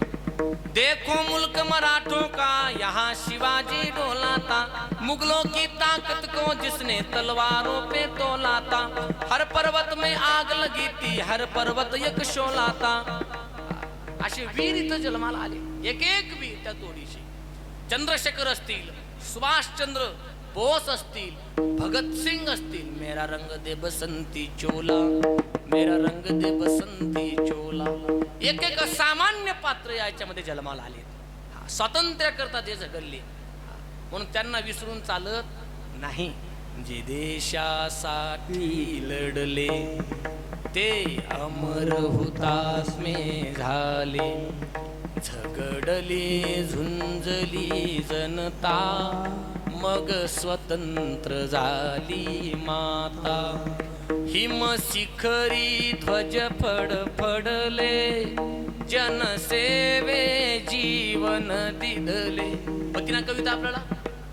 देखो मुल्क मराठों का यहाँ शिवाजी डोला था, मुगलों की ताकत को जिसने तलवारों पे तोला था. हर पर्वत में आग लगी थी, हर पर्वत एक शोला था. असे वीर इथं जन्माला आले. एक वीर त्या तोडीशी. चंद्रशेखर असतील, सुभाषचंद्र बोस असतील, भगतसिंग असतील. मेरा रंग दे बसंती चोला, मेरा रंग दे बसंती चोला. एक सामान्य पात्र याच्यामध्ये जन्माला आले. स्वातंत्र्याकरता ते झगडले. म्हणून त्यांना विसरून चालत नाही. जे देशासाठी लढले ते अमर हुतात्मे झाले. झगडली झुंजली जनता, मग स्वतंत्र झाली माता. हिम शिखरी ध्वज फडफडले जनसेवे जीवन दिधले. होती ना कविता आपल्याला?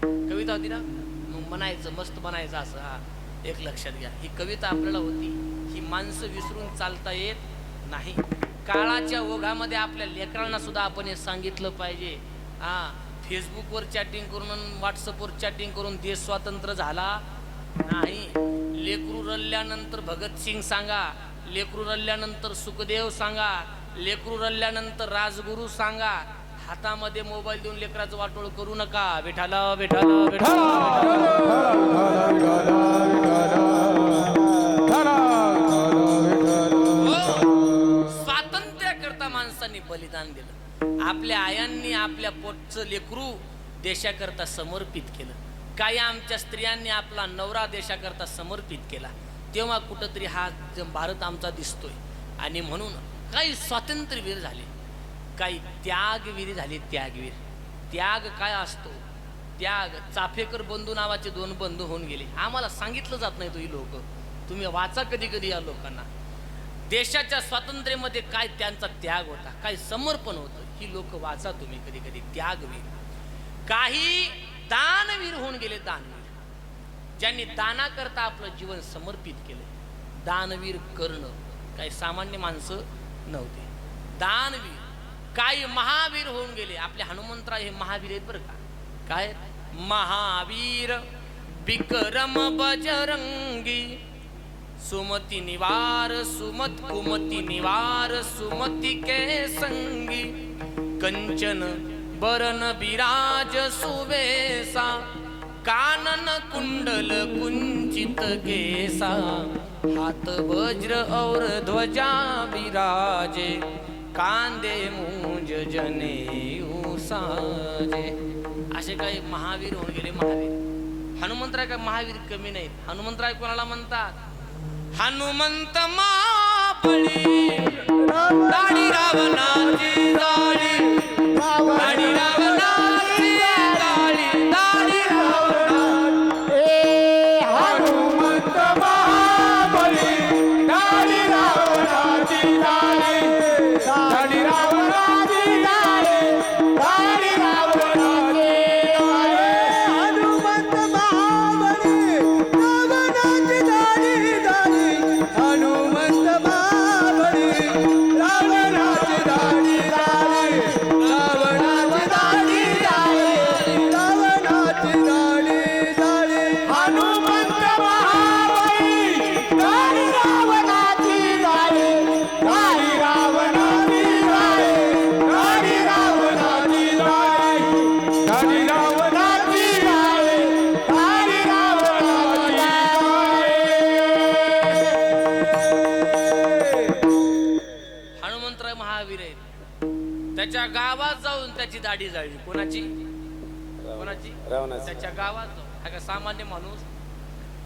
कविता होती ना? मग म्हणायचं, मस्त म्हणायचं असं. हा एक लक्षात घ्या, ही कविता आपल्याला होती. ही माणसं विसरून चालता येत नाही. काळाच्या ओघामध्ये आपल्या लेकरांना सुद्धा आपण हे सांगितलं पाहिजे. हा फेसबुकवर चॅटिंग करून, व्हॉट्सअपवर चॅटिंग करून देश स्वातंत्र्य झाला नाही. लेकरू रडल्यानंतर भगतसिंग सांगा, लेकरू रडल्यानंतर सुखदेव सांगा, लेकरू रडल्यानंतर राजगुरू सांगा. हातामध्ये मोबाईल देऊन लेकराचं वाटोळ करू नका. विठाला विठाला स्वातंत्र्याकरता माणसांनी बलिदान दिलं. आपल्या आयांनी आपल्या पोटचं लेकरू देशाकरता समर्पित केलं. काही आमच्या स्त्रियांनी आपला नवरा देशाकरता समर्पित केला. तेव्हा कुठंतरी हा भारत आमचा दिसतोय. आणि म्हणून काही स्वातंत्र्यवीर झाले, काही त्यागवीर झाले. त्यागवीर, त्याग काय असतो? त्याग, चाफेकर बंधू नावाचे 2 बंधू होऊन गेले. आम्हाला सांगितलं जात नाही. तुम्ही लोक, तुम्ही वाचा कधी कधी या लोकांना. देशाच्या स्वातंत्र्यामध्ये काय त्यांचा त्याग होता, काय समर्पण होतं, ही लोक वाचा तुम्ही कधी कधी. त्यागवीर. काही दानवीर होऊन गेले. दानवीर, ज्यांनी दानाकरता आपलं जीवन समर्पित केलं. दानवीर कर्ण काही सामान्य माणसं नव्हते. दानवीर. काही महावीर होऊन गेले. आपले हनुमंतराय हे महावीर आहेत बरं का. काय? महावीर विक्रम बजरंगी, सुमती निवार सुमत कुमती निवार सुमती के संगी, कंचन बरन विराज सुवेसा, कानन कुंडल कुंचित केसा, हात वज्र और ध्वजा विराजे, कांदे मुंज जनेऊ साजे. असे काही महावीर होऊन गेले. महावीर. हनुमंतराय काय महावीर कमी नाहीत. हनुमंतराय कोणाला म्हणतात? हनुमंत मापळी दाढी रावणाची जाळी, दाढी रावणाची जाळी, दाढी रावणाची.
हनुमंत महाबळी दाढी रावणाची जाळी, दाढी रावणाची जाळी, दाढी रावणाची जाळी. हनुमंत महाबळी रावणाची जाळी, जाळी. हनुमंत महाबळी रावणाची जाळी, जाळी. रावणाची जाळी, जाळी. रावणाची जाळी, जाळी. हनुमंत महाबळी दाढी रावणाची जाळी, दाढी रावणाची जाळी, दाढी रावणाची जाळी, दाढी रावणाची जाळी, दाढी रावणाची जाळी.
हनुमंतराय महावीर आहेत. त्याच्या गावात जाऊन त्याची दाढी जाळली. कोणाची? कोणाची? त्याच्या गावात जाऊन. हा का सामान्य माणूस?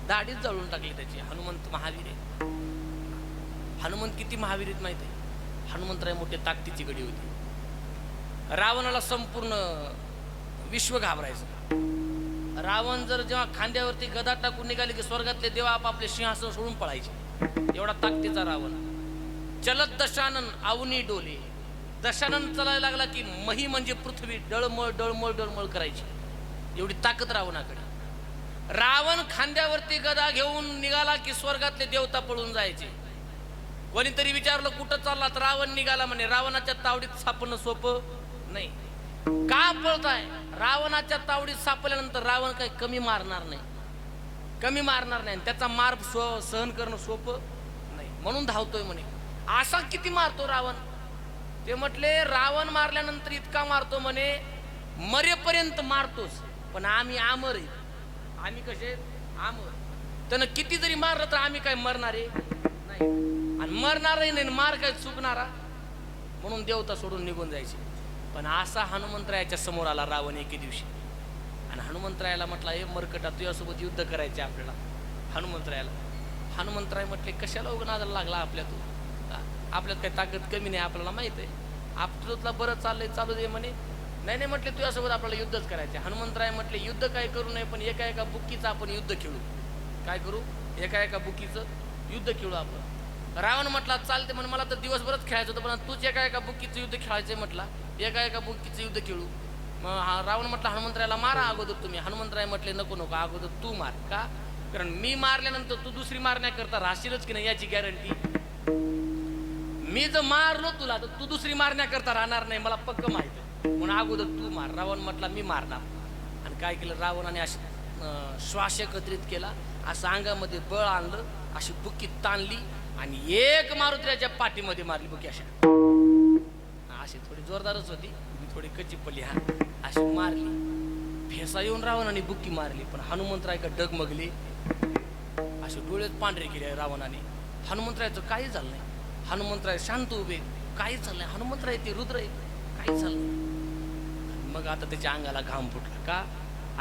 दाढीच जळून टाकली त्याची. हनुमंत महावीर आहे. हनुमंत किती महावीर आहेत माहिती आहे? हनुमंतराय मोठे ताकदीची गडी होती. रावणाला संपूर्ण विश्व घाबरायचं. रावण जर जेव्हा खांद्यावरती गदा टाकून निघाले की स्वर्गातले देव आपापले सिंहासन सोडून पळायचे. एवढा ताकदीचा रावण. चलत दशानन आवनी डोले. दशानन चालायला लागला की मही म्हणजे पृथ्वी डळमळ डळमळ डळमळ करायची. एवढी ताकद रावणाकडे. रावण खांद्यावरती गदा घेऊन निघाला की स्वर्गातले देवता पळून जायचे. कोणीतरी विचारलं कुठं चालला? तर रावण निघाला म्हणे. रावणाच्या तावडीत सापडणं सोपं नाही. का पळताय? रावणाच्या तावडीत सापडल्यानंतर रावण काही कमी मारणार नाही, कमी मारणार नाही. त्याचा मार सहन करणं सोपं नाही, म्हणून धावतोय म्हणे. असा किती मारतो रावण? ते म्हटले रावण मारल्यानंतर इतका मारतो म्हणे मरेपर्यंत मारतोच, पण आम्ही आमर आहे. आम्ही कसे? आमर. त्यानं किती जरी मारलं तर आम्ही काय मरणारे नाही, आणि मरणारही नाही, मार काय चुकणारा. म्हणून देवता सोडून निघून जायचे. पण असा हनुमंतरायाच्या समोर आला रावण एके दिवशी. आणि हनुमंतरायाला म्हटला, हे मरकटा तुझ्यासोबत युद्ध करायचे आपल्याला. हनुमंतराय म्हटले, कशाला उगनादाला लागला आपल्या तू? आपल्यात काही ताकद कमी नाही, आपल्याला माहित आहे. आपलं बरं चाललंय, चालू दे म्हणे. नाही नाही म्हटले, तुझ्यासोबत आपल्याला युद्धच करायचे. हनुमंतराय म्हटले, युद्ध काय करू नये, पण एका एका बुक्कीचं आपण युद्ध खेळू. काय करू? एका एका बुक्कीचं युद्ध खेळू आपण. रावण म्हटला चालते म्हणे मला तर दिवसभरच खेळायचं होतं, पण तूच एका बुक्कीचं युद्ध खेळायचंय म्हटला, एका बुक्कीचं युद्ध खेळू. मग रावण म्हटला हनुमंतरायाला मारा अगोदर तुम्ही. हनुमंतराय म्हटले नको नको अगोदर तू मार. का? कारण मी मारल्यानंतर तू दुसरी मारण्याकरता राहशीलच की नाही याची गॅरंटी. मी जर मारलो तुला तर तू दुसरी मारण्याकरता राहणार नाही, मला पक्क माहित आहे, म्हणून अगोदर तू मार. रावण म्हटला मी मारणार. आणि काय केलं रावणाने अशी श्वास एकत्रित केला, असं अंगामध्ये बळ आणलं, अशी बुक्की ताणली आणि एक मारुतीच्या पाठीमध्ये मारली बुक्की. अशी थोडी जोरदारच होती, थोडी कच्ची पडली. हा अशी मारली, फेसा येऊन रावणाने बुक्की मारली. पण हनुमंतराय का डगमगले, असे डोळेच पांढरे केले रावणाने. हनुमंतरायचं काही झालं नाही. हनुमंतराय शांत उभे, काहीच झालं नाही. हनुमंतराय ते रुद्र आहे, काहीच झालं नाही. मग आता त्याच्या अंगाला घाम फुटला. का?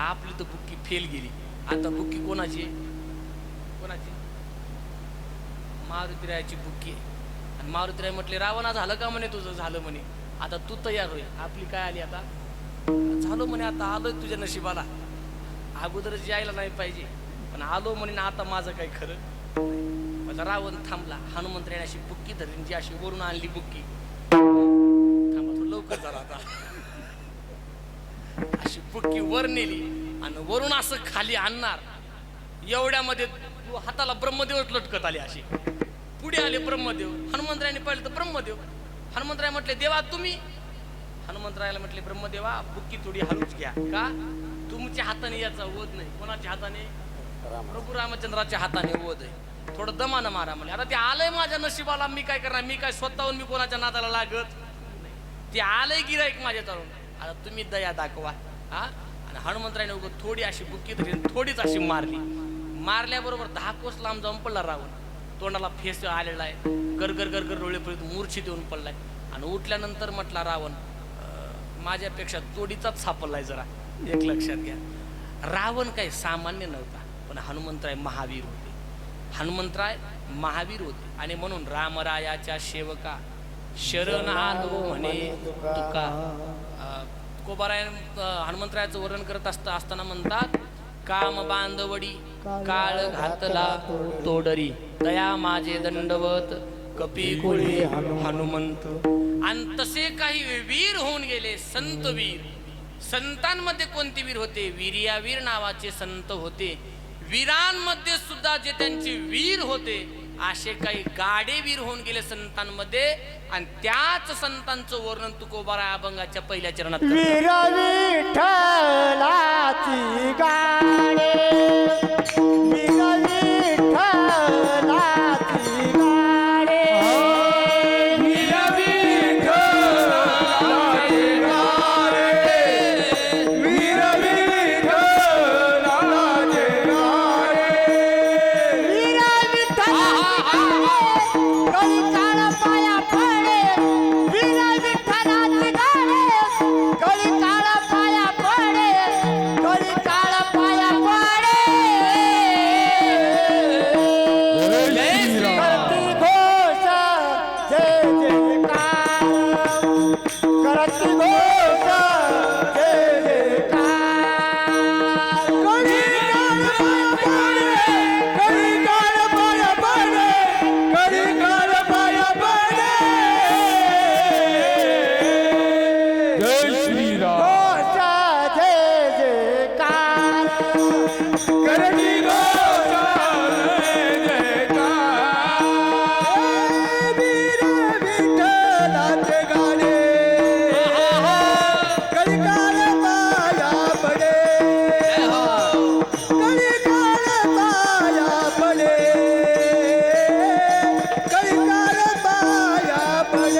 आपली तर बुक्की फेल गेली. आता बुक्की कोणाची? कोणाची? मारुतीरायाची बुक्की आहे. आणि मारुतीराय म्हटले रावणा झालं का म्हणे तुझं? झालं म्हणे. आता तू तयार होईल. आपली काय आली आता? झालो म्हणे, आता आलोय तुझ्या नशिबाला. अगोदरच यायला नाही पाहिजे, पण आलो म्हणे ना, आता माझं काही खरं. माझा रावण थांबला. हनुमंतरायाने अशी बुक्की धरली, जी अशी वरून आणली बुक्की. थांबा थोडं लवकर झाला आता. अशी बुक्की वर नेली आणि वरून असं खाली आणणार एवढ्यामध्ये हाताला ब्रह्मदेवच लटकत आले. अशी पुढे आले ब्रह्मदेव. हनुमंतरायाने पाहिलं तर ब्रह्मदेव. हनुमंतराय म्हटले देवा तुम्ही? हनुमंतरायाला म्हटले ब्रह्मदेवा बुक्की थोडी हलूच घ्या. का? तुमच्या हाताने याचा वध नाही. कोणाच्या हाताने? प्रभू रामचंद्राच्या हाताने वध आहे. थोडं दमानं मारा म्हणे. आता ते आलंय माझ्या नशिबाला, मी काय करणार? मी काय स्वतःहून मी कोणाच्या नादाला लागत? ते आलंय गिराईक माझ्या तरुण, आता तुम्ही दया दाखवा. हा. आणि हनुमंतरायाने उगं थोडी अशी बुक्की धरली, थोडीच अशी मारली. मारल्याबरोबर 10 कोस लांब जाऊन पडला रावण. तोंडाला फेस आलेला आहे, गरगर गरगर डोळेपर्यंत मूर्छित येऊन पडलाय. आणि उठल्यानंतर म्हटला रावण माझ्यापेक्षा तोडीचाच सापडलाय. जरा एक लक्षात घ्या, रावण काही सामान्य नव्हता, पण हनुमंतराय महावीर होते. हनुमंतराय महावीर होते. आणि म्हणून रामरायाच्या सेवका शरण आलो म्हणे तुका. तुकोबाराय हनुमंतरायाचं वर्णन करत असताना म्हणतात, काम बांधवडी काळ घातला तोडरी, दया माझे दंडवत कपी कुळे हनुमंत. आणि तसे काही वीर होऊन गेले, संत वीर. संतांमध्ये कोणते वीर होते? वीर्यावीर नावाचे संत होते. वीरांमध्ये सुद्धा जे त्यांचे वीर होते, असे काही गाडे वीर होऊन गेले संतांमध्ये. आणि त्याच संतांचं वर्णन तुकोबाराय अभंगाच्या पहिल्या चरणात.
वीर विठ्ठलाची गाडे, वीर विठ्ठलाची गाडे, वीर विठ्ठलाची गाडे, वीर विठ्ठलाची गाडे, वीर विठ्ठलाची कळी काळ पाया पडे, वीर विठ्ठलाची गाडे, कळी काळ पाया पडे, कळी काळ पाया पडे. करती घोष जय जयकार, करती घोष जय जयकार. कळी काळ पाया पडे, कळी काळ पाया पडे, कळी काळ पाया पडे.
जय श्रीराम.
घोष जय जयकार, करती घोष जय जयकार. वीर विठ्ठलाचे गाणे, कळी काळ पाया पडे, कळी काळ पाया पडे, कळी काळ पाया पडे.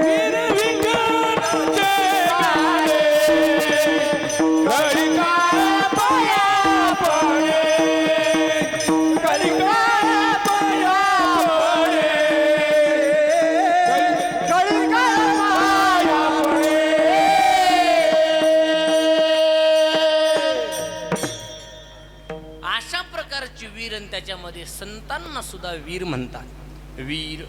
वीर विठ्ठलाचे गाणे, कळी काळ पाया पडे, कळी काळ पाया पडे, कळी काळ पाया पडे.
अशा प्रकारचे वीर आणि त्याच्यामध्ये संतांना सुद्धा वीर म्हणतात. वीर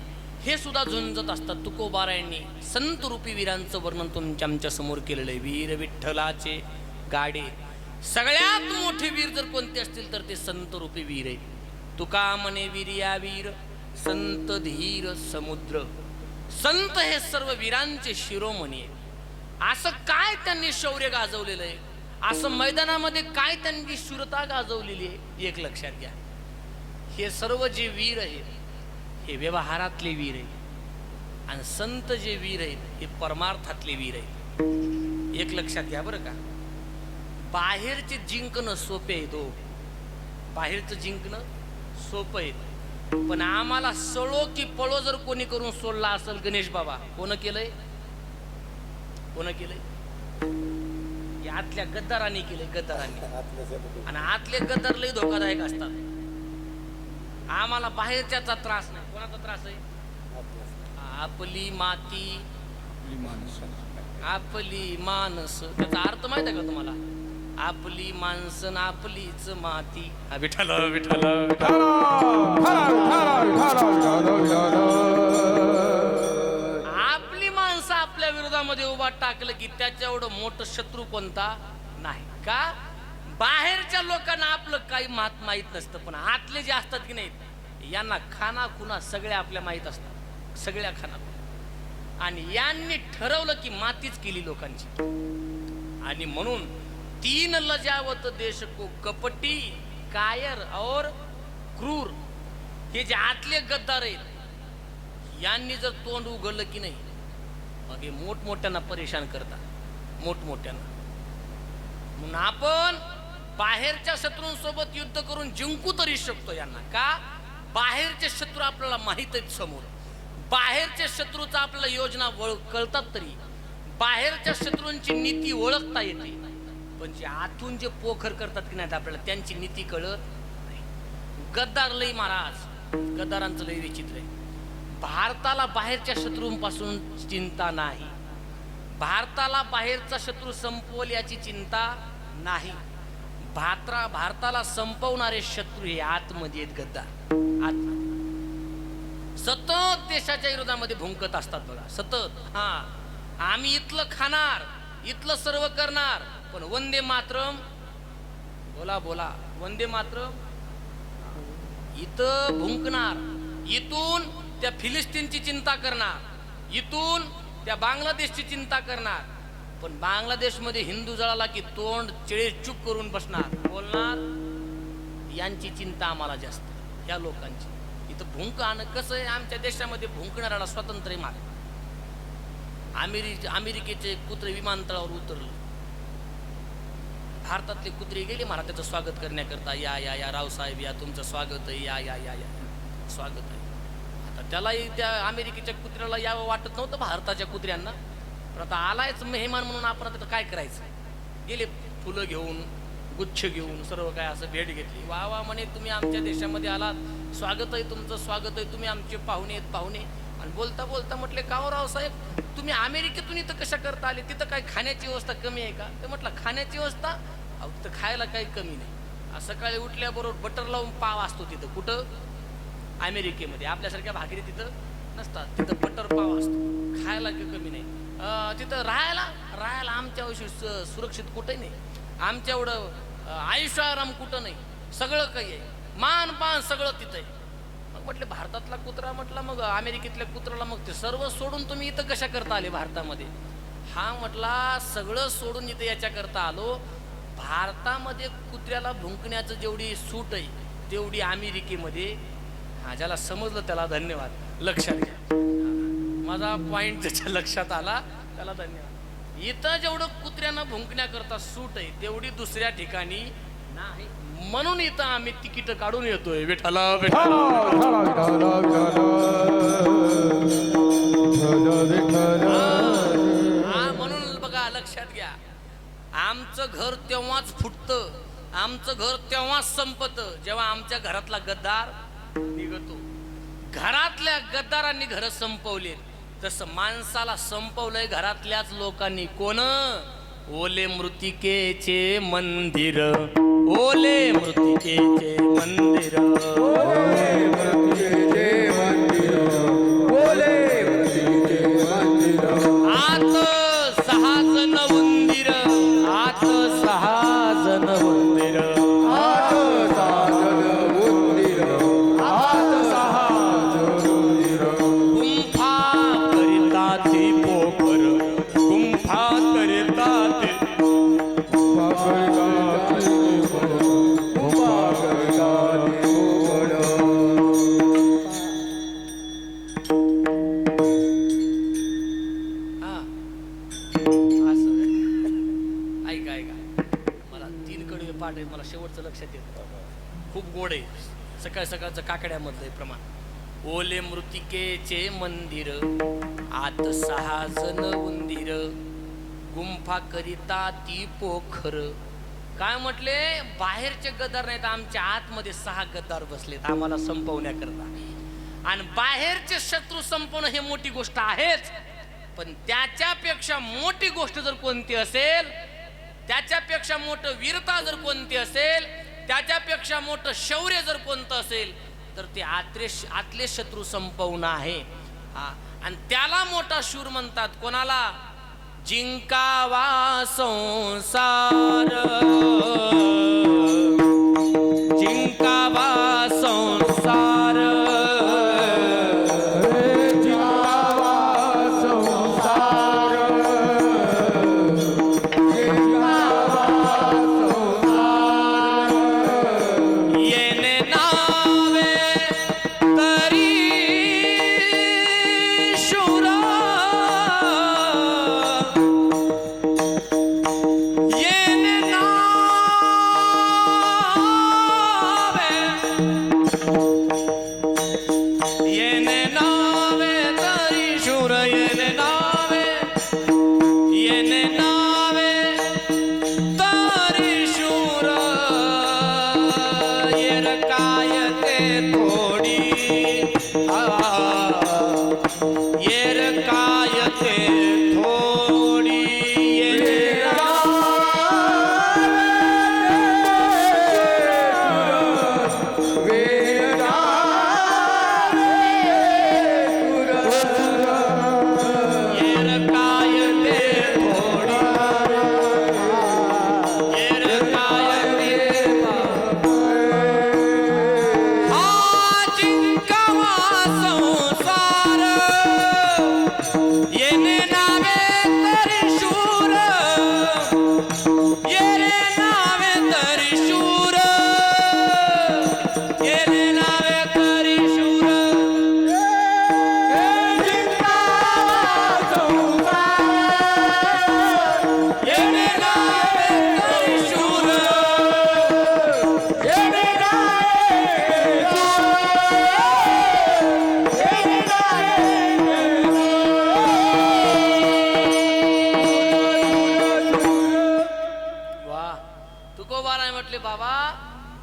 हे सुद्धा झुंजत असतात. तुकोबारायांनी संत रूपी वीरांचं वर्णन तुमच्या आमच्या समोर केलेलं आहे. वीर विठ्ठलाचे गाडे. सगळ्यात मोठे वीर जर कोणते असतील तर ते संत रूपी वीर आहेत. तुका म्हणे वीर्या वीर संत धीर समुद्र. संत हे सर्व वीरांचे शिरोमणी आहे. असं काय त्यांनी शौर्य गाजवलेलं आहे, असं मैदानामध्ये काय त्यांनी शूरता गाजवलेली आहे, एक लक्षात घ्या. हे सर्व जे वीर आहेत हे व्यवहारातले वीर आहेत आणि संत जे वीर आहेत हे परमार्थातले वीर आहेत. एक लक्षात घ्या बरं का. बाहेरचे जिंकणं सोपे आहे, तो बाहेरचं जिंकणं सोपं आहे, पण आम्हाला सळो की पळो जर कोणी करून सोडला असेल गणेश बाबा, कोण केलंय, कोण केलंय? आतल्या गद्दारांनी केलंय, गद्दारांनी. आणि आतले गद्दार लय धोकादायक असतात. आम्हाला बाहेरच्याचा त्रास नाही. कोणाचा त्रास आहे? आपली माती आपली माणस. त्याचा अर्थ माहित आहे का तुम्हाला? आपली माणसं आपलीच माती. विठ्ठल विठ्ठल आपली माणसं आपल्या विरोधामध्ये उभा टाकलं की त्याच्या एवढं मोठं शत्रू कोणता नाही का. बाहेरच्या लोकांना आपलं काही माहित नसतं, पण आतले जे असतात की नाही यांना खाना खुना सगळ्या आपल्या माहीत असतात, सगळ्या खाना. आणि यांनी ठरवलं की मातीच केली लोकांची. आणि म्हणून तीन लजावत देश को कपटी कायर और क्रूर. हे जे आतले गद्दार आहेत यांनी जर तोंड उघडलं की नाही मग हे मोठमोठ्यांना परेशान करतात, मोठमोठ्यांना. म्हणून आपण बाहेरच्या शत्रूंसोबत युद्ध करून जिंकू तरी शकतो यांना. का? बाहेरचे शत्रू आपल्याला माहित आहेत समोर. बाहेरच्या शत्रूचा आपल्याला योजना कळतात, तरी बाहेरच्या शत्रूंची नीती ओळखता येते, पण जे आतून जे पोखर करतात की नाही आपल्याला त्यांची नीती कळत नाही. गद्दार लई महाराज, गद्दारांचं लई विचित्र आहे. भारताला बाहेरच्या शत्रूंपासून चिंता नाही, भारताला बाहेरचा शत्रू संपवल याची चिंता नाही. भारताला संपवणारे शत्रू हे आतमध्ये आहेत, गद्दार. सतत देशाच्या विरोधामध्ये भुंकत असतात बघा, सतत. आम्ही इथलं खाणार, इथलं सर्व करणार, पण वंदे मातरम बोला बोला, वंदे मातरम इथं भुंकणार. इथून त्या फिलिस्तीनची चिंता करणार, इथून त्या बांगलादेशची चिंता करणार, पण बांगलादेशमध्ये हिंदू जळाला की तोंड चिळे चूप करून बसणार, बोलणार. यांची चिंता आम्हाला जास्त, या लोकांची. इथं भुंक आणं कसं आहे, आमच्या देशामध्ये भुंकणाऱ्याला स्वातंत्र्य माग. अमेरिकेचे कुत्रे विमानतळावर उतरले, भारतातले कुत्रे गेले महाराजांचं स्वागत करण्याकरता. या या या रावसाहेब या, तुमचं स्वागत आहे, या या या या स्वागत आहे. आता त्यालाही त्या अमेरिकेच्या कुत्र्याला यावं वाटत नव्हतं भारताच्या कुत्र्यांना, पण आता आलायच मेहमान म्हणून आपण आता काय करायचं. गेले फुलं घेऊन, गुच्छ घेऊन, सर्व काय असं भेट घेतली. वा वा म्हणे, तुम्ही आमच्या देशामध्ये आलात, स्वागत आहे तुमचं, स्वागत आहे, तुम्ही आमचे पाहुणे आहेत, पाहुणे. आणि बोलता बोलता म्हटले, का हो रावसाहेब तुम्ही अमेरिकेतून इथं कशा करता आले, तिथं काय खाण्याची व्यवस्था कमी आहे का? ते म्हटलं, खाण्याची व्यवस्था अहो तिथं खायला काही कमी नाही. सकाळी उठल्याबरोबर बटर लावून पाव असतो तिथं. कुठं? अमेरिकेमध्ये. आपल्यासारख्या भाकरी तिथं नसतात, तिथं बटर पाव असतो, खायला काही कमी नाही. तिथं राहायला आमच्या सुरक्षित कुठंही नाही, आमच्या एवढं आयुष्याराम कुठं नाही, सगळं काही आहे, मान पान सगळं तिथं आहे. मग म्हटलं, भारतातला कुत्रा म्हटलं, मग अमेरिकेतल्या कुत्र्याला मग ते सर्व सोडून तुम्ही इथं कशा करता आले भारतामध्ये? म्हटला, सगळं सोडून इथं याच्याकरता आलो, भारतामध्ये कुत्र्याला भुंकण्याचं जेवढी सूट आहे तेवढी अमेरिकेमध्ये. ज्याला समजलं त्याला धन्यवाद. लक्षात घ्या, माझा पॉइंट त्याच्या लक्षात आला, त्याला धन्यवाद. इथं जेवढं कुत्र्यांना भुंकण्याकरता सूट आहे तेवढी दुसऱ्या ठिकाणी नाही, म्हणून इथं आम्ही तिकीट काढून येतोय. विठ्ठला म्हणून बघा, लक्षात घ्या, आमचं घर तेव्हाच फुटतं, आमचं घर तेव्हाच संपतं जेव्हा आमच्या घरातला गद्दार निघतो. घरातल्या गद्दारांनी घर संपवले, तसं माणसाला संपवलंय घरातल्याच लोकांनी. कोण? ओले मृतिकेचे मंदिर, ओले मृतिकेचे मंदिर,
ओले मृत्यूचे मंदिर, ओले मृत्यूचे मंदिर.
आत 6 जण उंदीर, आत 6 जण उंदीर,
आत 6 जण उंदीर,
तुमचं लक्षात येतं खूप गोड आहे सकाळ सकाळचं काकड्यामधलं प्रमाण ओले मृतिकेचे मंदिर आत 6 जण उंदीर गुंफा करिता ती पोखर काय म्हटले बाहेरचे गद्दार नाहीत आमच्या आतमध्ये 6 गद्दार बसलेत आम्हाला संपवण्याकरता आणि बाहेरचे शत्रू संपवणं हे मोठी गोष्ट आहेच पण त्याच्यापेक्षा मोठी गोष्ट जर कोणती असेल त्याच्यापेक्षा मोठं वीरता जर कोणती असेल त्याच्यापेक्षा मोठं शौर्य जर कोणतं असेल तर ते आतले शत्रू संपवणं आहे आणि त्याला मोठा शूर म्हणतात कोणाला जिंकावा संसार जिंकावा संसार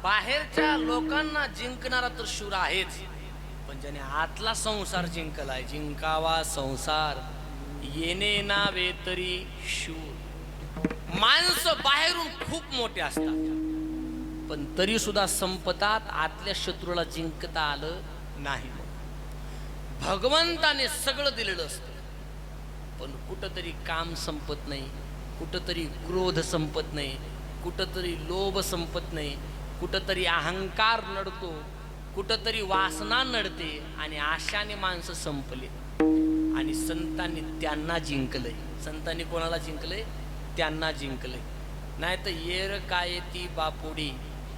बाहेरच्या लोकांना जिंकणारा तर शूर आहेच पण ज्याने आतला संसार जिंकलाय जिंकावा संसार येणे नावे तरी शूर माणसं बाहेरून खूप मोठे असतात पण तरी सुद्धा संपतात आतल्या शत्रूला जिंकता आलं नाही भगवंताने सगळं दिलेलं असतं पण कुठंतरी काम संपत नाही कुठंतरी क्रोध संपत नाही कुठंतरी लोभ संपत नाही कुठंतरी अहंकार नडतो कुठंतरी वासना नडते आणि आशाने माणसं संपले आणि संतांनी त्यांना जिंकलंय संतांनी कोणाला जिंकलंय त्यांना जिंकलंय नाही तर येर काय ती बापुडी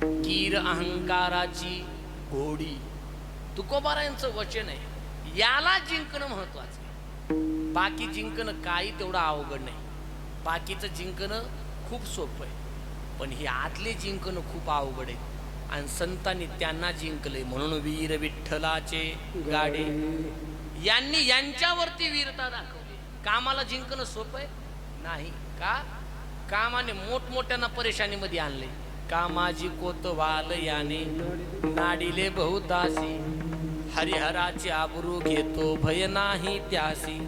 कीर अहंकाराची घोडी तुकोबारायांचं वचन आहे याला जिंकणं महत्वाचं बाकी जिंकणं काही तेवढं अवघड नाही बाकीचं जिंकणं खूप सोपं आहे पण हे आतले जिंकणं खूप अवघड आहे आणि संतांनी त्यांना जिंकले म्हणून वीर विठ्ठलाचे गाडे यांनी यांच्यावरती वीरता दाखवली कामाला जिंकणं सोपं आहे नाही का कामाने मोठमोठ्यांना परेशानीमध्ये आणले कामाजी कोतवाल याने नाडिले बहुदासी हरिहराचे आबरू घेतो भय नाही त्यासी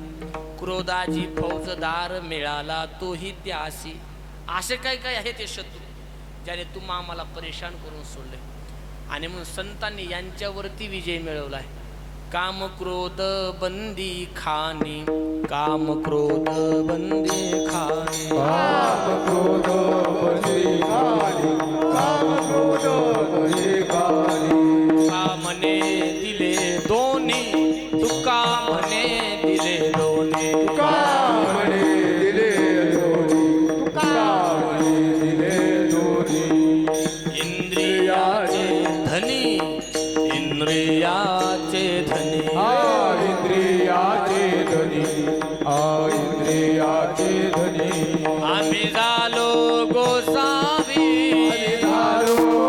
क्रोधाची फौजदार मिळाला तोही त्यासी असे काय काय आहे ते शत्रू ज्याने तुम्हा आम्हाला परेशान करून सोडले आणि म्हणून संतांनी यांच्यावरती विजय मिळवलाय काम क्रोध बंदी खानी काम क्रोध बंदी खानी
काम क्रोध बंदी खानी काम क्रोध बंदी खानी
कामने दिले दोन्ही तू कामने दिले दोन्ही
कामने दिले दोन्ही कामने दिले दोन्ही
इंद्रियाचे धनी इंद्रियाचे धनी
इंद्रियाचे धनी इंद्रियाचे धनी
आम्ही झालो गोसावी
झालो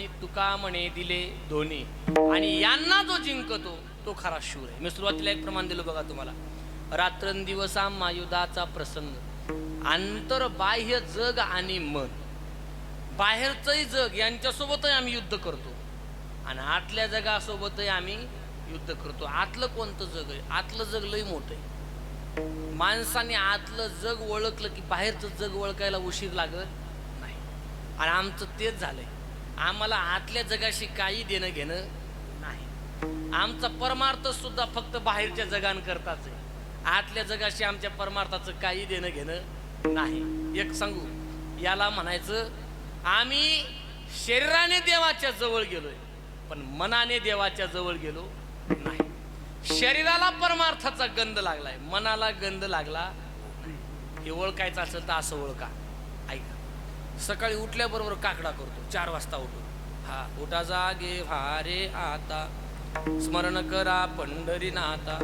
आणि तुका म्हणे दिले दोन्ही. आणि यांना जो जिंकतो तो खरा शूर आहे. मी सुरुवातीला एक प्रमाण दिलं बघा तुम्हाला. रात्रंदिवसा युद्धाचा प्रसंग. आंतर बाह्य जग आणि मन, बाहेरचंही जग यांच्यासोबतही आम्ही युद्ध करतो आणि आतल्या जगासोबतही आम्ही युद्ध करतो. आतलं कोणतं जग आहे? आतलं जग लई मोठं आहे. माणसाने आतलं जग ओळखलं की बाहेरचं जग ओळखायला उशीर लागत नाही. आणि आमचं तेच झालंय. आम्हाला आतल्या जगाशी काही देणं घेणं नाही. आमचा परमार्थ सुद्धा फक्त बाहेरच्या जगांकरताच आहे. आतल्या जगाशी आमच्या परमार्थाचं काही देणं घेणं नाही. एक सांगू, याला म्हणायचं आम्ही शरीराने देवाच्या जवळ गेलोय पण मनाने देवाच्या जवळ गेलो नाही. शरीराला परमार्थाचा गंध लागलाय, मनाला गंध लागला. हे ओळखायचं असेल तर असं ओळखा. ऐका, सकाळी उठल्याबरोबर काकडा करतो 4 वाजता उठून. हा, उठा जागे भारे आता, स्मरण करा पंढरीनाथा,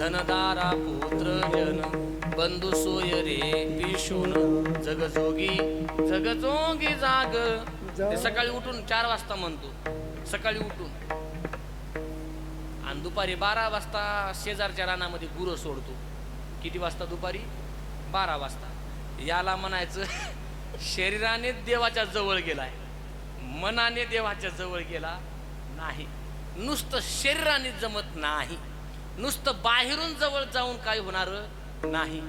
धनदारा पुत्र जन, बंधू सोय रे पिशोन, जगजोगी जगजोगी जाग. ते सकाळी उठून 4 वाजता म्हणतो. सकाळी उठून आणि दुपारी 12 वाजता शेजारच्या रानामध्ये गुरं सोडतो. किती वाजता? दुपारी 12 वाजता. याला म्हणायचं शरीराने देवाच्या जवळ गेलाय, मनाने देवाच्या जवळ गेला नाही. नुसतं शरीराने जमत नाही, नुसतं बाहेरून जवळ जाऊन काय होणार नाही.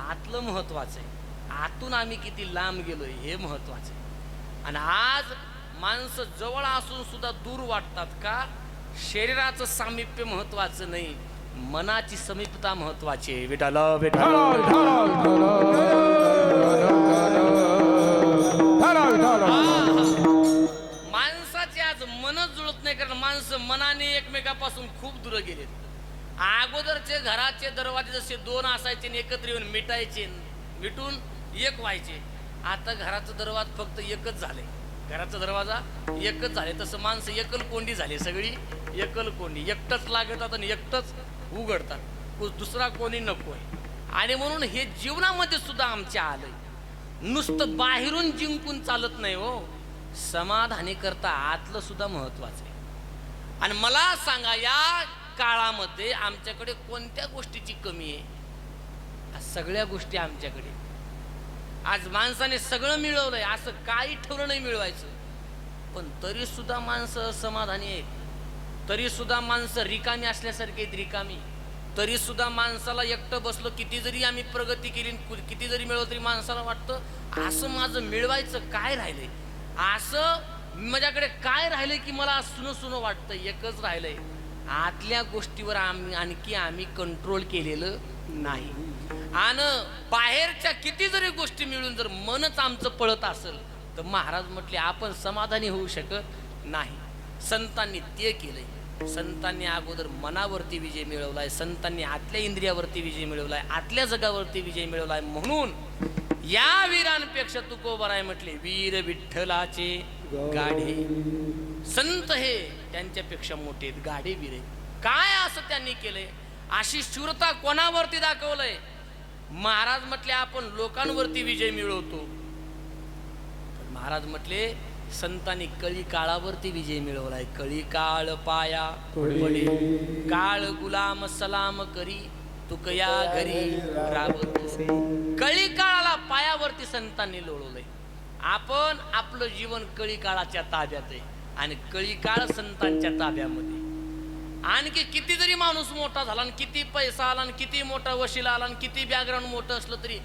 आतलं महत्वाचं आहे. आतून आम्ही किती लांब गेलोय हे महत्वाचं आहे. आणि आज माणसं जवळ असून सुद्धा दूर वाटतात का? शरीराचं सामिप्य महत्वाचं नाही, मनाची समीपता महत्वाची आहे. विठाल विठाल. माणसाचे आज मनच जुळत नाही, कारण माणसं मनाने एकमेकापासून खूप दूर गेलेत. अगोदरचे घराचे दरवाजे जसे 2 असायचे आणि एकत्र येऊन मिटायचे, मिटून एक व्हायचे. आता घराचं दरवाजा फक्त एकच झाले. घराचा दरवाजा एकच झाले. तसं माणसं एकल कोंडी झाली, सगळी एकल कोंडी. एकटंच लागतात आणि एकटंच उघडतात, दुसरा कोणी नकोय. आणि म्हणून हे जीवनामध्ये सुद्धा आमच्या आलंय. नुसतं बाहेरून जिंकून चालत नाही हो, समाधानी करता आतलं सुद्धा महत्वाचं आहे. आणि मला सांगा, या काळामध्ये आमच्याकडे कोणत्या गोष्टीची कमी आहे? सगळ्या गोष्टी आमच्याकडे. आज माणसाने सगळं मिळवलंय, असं काही ठेवलं नाही मिळवायचं, पण तरी सुद्धा माणसं समाधानी आहेत. तरी सुद्धा माणसं रिकामी असल्यासारखे आहेत, रिकामी. तरी सुद्धा माणसाला एकटं बसलो, किती जरी आम्ही प्रगती केली, किती जरी मिळवलं, तरी माणसाला वाटतं असं माझं मिळवायचं काय राहिलंय, असं माझ्याकडे काय राहिलंय की मला सुनं वाटतं. एकच राहिलंय, आतल्या गोष्टीवर आम्ही कंट्रोल केलेलं नाही. आणि बाहेरच्या किती जरी गोष्टी मिळून जर मनच आमचं पळत असेल तर महाराज म्हटले आपण समाधानी होऊ शकत नाही. संतांनी ते केलंय. संतांनी अगोदर मनावरती विजय मिळवलाय, संतांनी आतल्या इंद्रियावरती विजय मिळवलाय, आतल्या जगावरती विजय मिळवलाय. म्हणून या वीरांपेक्षा तुकोबाराय म्हटले वीर विठ्ठलाचे गाढे. संत हे त्यांच्यापेक्षा मोठे गाढे वीर. काय असं त्यांनी केलंय? अशी शूरता कोणावरती दाखवलंय? महाराज म्हटले आपण लोकांवरती विजय मिळवतो. महाराज म्हटले संतांनी कळी काळावरती विजय मिळवलाय. कळी काळ पाया पडे, काळ गुलाम सलाम करी, तुकया घरी राबत. कळी काळाला पायावरती संतांनी लोळवलंय. आपण आपलं जीवन कळी काळाच्या ताब्यात आहे आणि कळी काळ संतांच्या ताब्यामध्ये. आणखी किती जरी माणूस मोठा झाला आणि किती पैसा आला आणि किती मोठा वशिला आला आणि किती बॅकग्राऊंड मोठं असलं तरी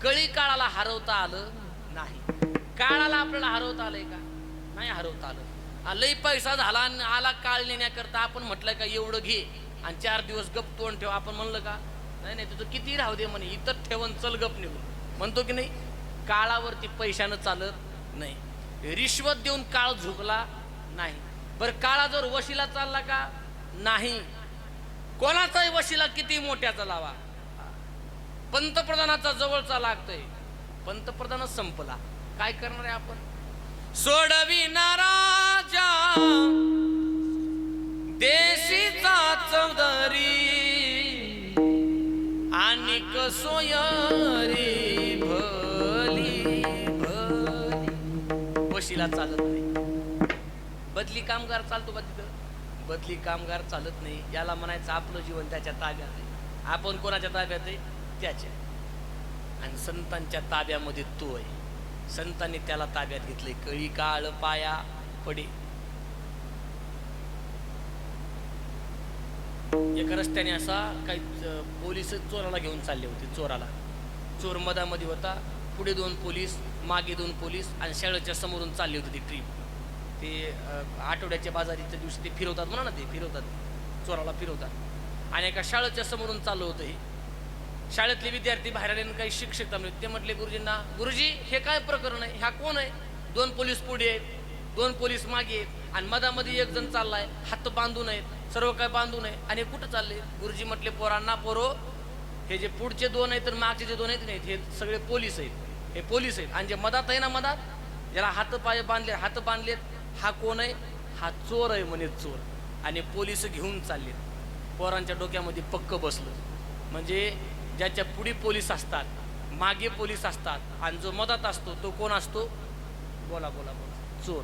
कळी काळाला हरवता आलं नाही. काळाला आपल्याला हरवता आलंय का? नाही हरवता आलं. लई पैसा झाला आणि आला काळ नेण्याकरता आपण म्हटलं का एवढं घे आणि 4 दिवस गप तोंड ठेव. आपण म्हणलं का नाही तुझं किती राहू दे म्हणे, इतर ठेवून चल गप निघून म्हणतो की नाही. काळावरती पैशानं चालत नाही. रिश्वत देऊन काळ झुकला नाही. बरं काळाजवळ वशिला चालला का? नाही. कोणाचाही वशिला किती मोठ्याचा लावा, पंतप्रधानाचा जवळचा लागतोय, पंतप्रधानच संपला, काय करणार आहे आपण? सोडविना राजा देशीचा चौधरी आणि कसोयरी भली भली. वशिला चालत नाही. बदली कामगार चालतो का तिथं? बदली कामगार चालत नाही. याला म्हणायचं आपलं जीवन त्याच्या ताब्यात आहे. आपण कोणाच्या ताब्यात आहे? त्याच्या. आणि संतांच्या ताब्यामध्ये तो आहे. संतांनी त्याला ताब्यात घेतलंय. कळी काळ पाया पडे. एका रस्त्याने असा काही पोलीस चोराला घेऊन चालले होते. चोर मधामध्ये होता. पुढे 2 पोलीस, मागे 2 पोलीस आणि शाळेच्या समोरून चालली होती ती ट्रीप. ते आठवड्याच्या बाजारीच्या दिवशी ते फिरवतात म्हणा ना, ते फिरवतात, चोराला फिरवतात. आणि एका शाळेच्या समोरून चाललं होतं हे. शाळेतले विद्यार्थी बाहेर आले आणि काही शिक्षक थांबले. ते म्हटले गुरुजींना, गुरुजी हे काय प्रकरण आहे? ह्या कोण आहे? 2 पोलीस पुढे आहेत, 2 पोलीस मागे आहेत आणि मधामध्ये एक जण चाललाय, हात बांधून आहेत, सर्व काय बांधून आहे आणि कुठं चालले? गुरुजी म्हटले पोरांना, पोरो हे जे पुढचे 2 आहेत तर मागचे जे 2 आहेत नाहीत, हे सगळे पोलीस आहेत. हे पोलीस आहेत. आणि जे मधात आहे ना, मधात ज्याला हात बांधलेत, हा कोण आहे? हा चोर आहे म्हणे, चोर. आणि पोलीस घेऊन चाललेत. पोरांच्या डोक्यामध्ये पक्क बसलं. म्हणजे ज्याच्या पुढे पोलीस असतात, मागे पोलीस असतात आणि जो मधात असतो तो कोण असतो? बोला, चोर.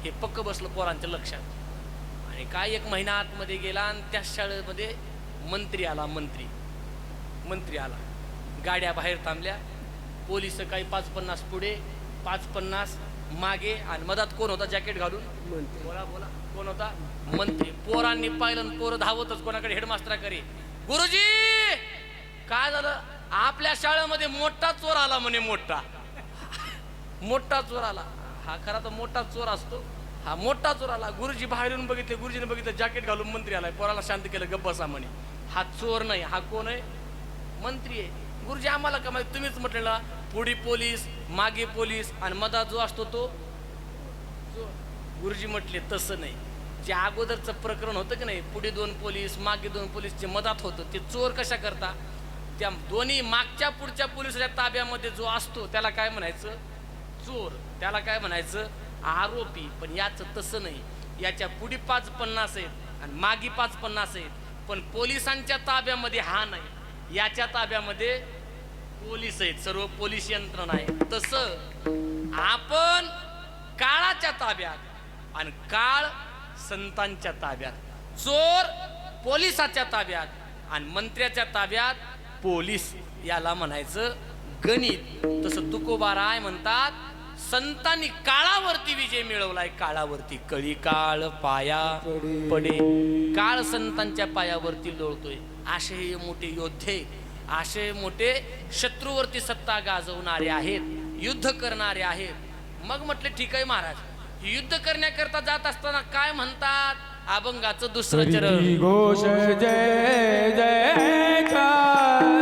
हे पक्क बसलं पोरांच्या लक्षात. आणि काय 1 महिना आतमध्ये गेला आणि त्या शाळेमध्ये मंत्री आला. मंत्री आला. गाड्या बाहेर थांबल्या. पोलीस काही 5-50 पुढे, 5-50 मागे आणि मधात कोण होता जॅकेट घालून? बोला कोण होता? मंत्री. पोरांनी पाहिलं, पोरं धावतच कोणाकडे? हेडमास्टराकडे. गुरुजी काय झालं? आपल्या शाळेमध्ये मोठा चोर आला म्हणे. मोठा चोर आला. हा खरा तर मोठा चोर असतो. हा मोठा चोर आला. गुरुजी बाहेरून बघितले. गुरुजीने बघितलं जॅकेट घालून मंत्री आलाय. पोराला शांत केलं, गप्प बसा म्हणे. हा चोर नाही. हा कोण आहे? मंत्री आहे. गुरुजी आम्हाला का माहिती? तुम्हीच म्हटलेला पुढे पोलीस, मागे पोलीस आणि मधात जो असतो तो चोर. गुरुजी म्हटले तसं नाही. जे अगोदरचं प्रकरण होतं की नाही, पुढे 2 पोलीस, मागे 2 पोलीस, जे मधात होतं ते चोर कशा करता? त्या दोन्ही मागच्या पुढच्या पोलिसाच्या ताब्यामध्ये जो असतो त्याला काय म्हणायचं? चोर. त्याला काय म्हणायचं? आरोपी. पण याचं तसं नाही. याच्या पुढे 5-50 आहेत आणि मागे 5-50 आहेत. पण पोलिसांच्या ताब्यामध्ये हा नाही. याच्या ताब्यामध्ये पोलीस आहेत, सर्व पोलीस यंत्रणा आहे. तसं आपण काळाच्या ताब्यात आणि काळ संतांच्या ताब्यात. चोर पोलिसाच्या ताब्यात आणि मंत्र्याच्या ताब्यात पोलीस. याला म्हणायचं गणित. तसं तुकोबाराय म्हणतात, संतांनी काळावरती विजय मिळवलाय. काळावरती. कळी काळ पाया पडे. काळ संतांच्या पायावरती लोळतोय. असे हे मोठे योद्धे, असे मोठे शत्रूवरती सत्ता गाजवणारे आहेत, युद्ध करणारे आहेत. मग म्हटले ठीक आहे महाराज, युद्ध करण्याकरता जात असताना काय म्हणतात? अभंगाचं 2रं चरण.
घोष जय जयकार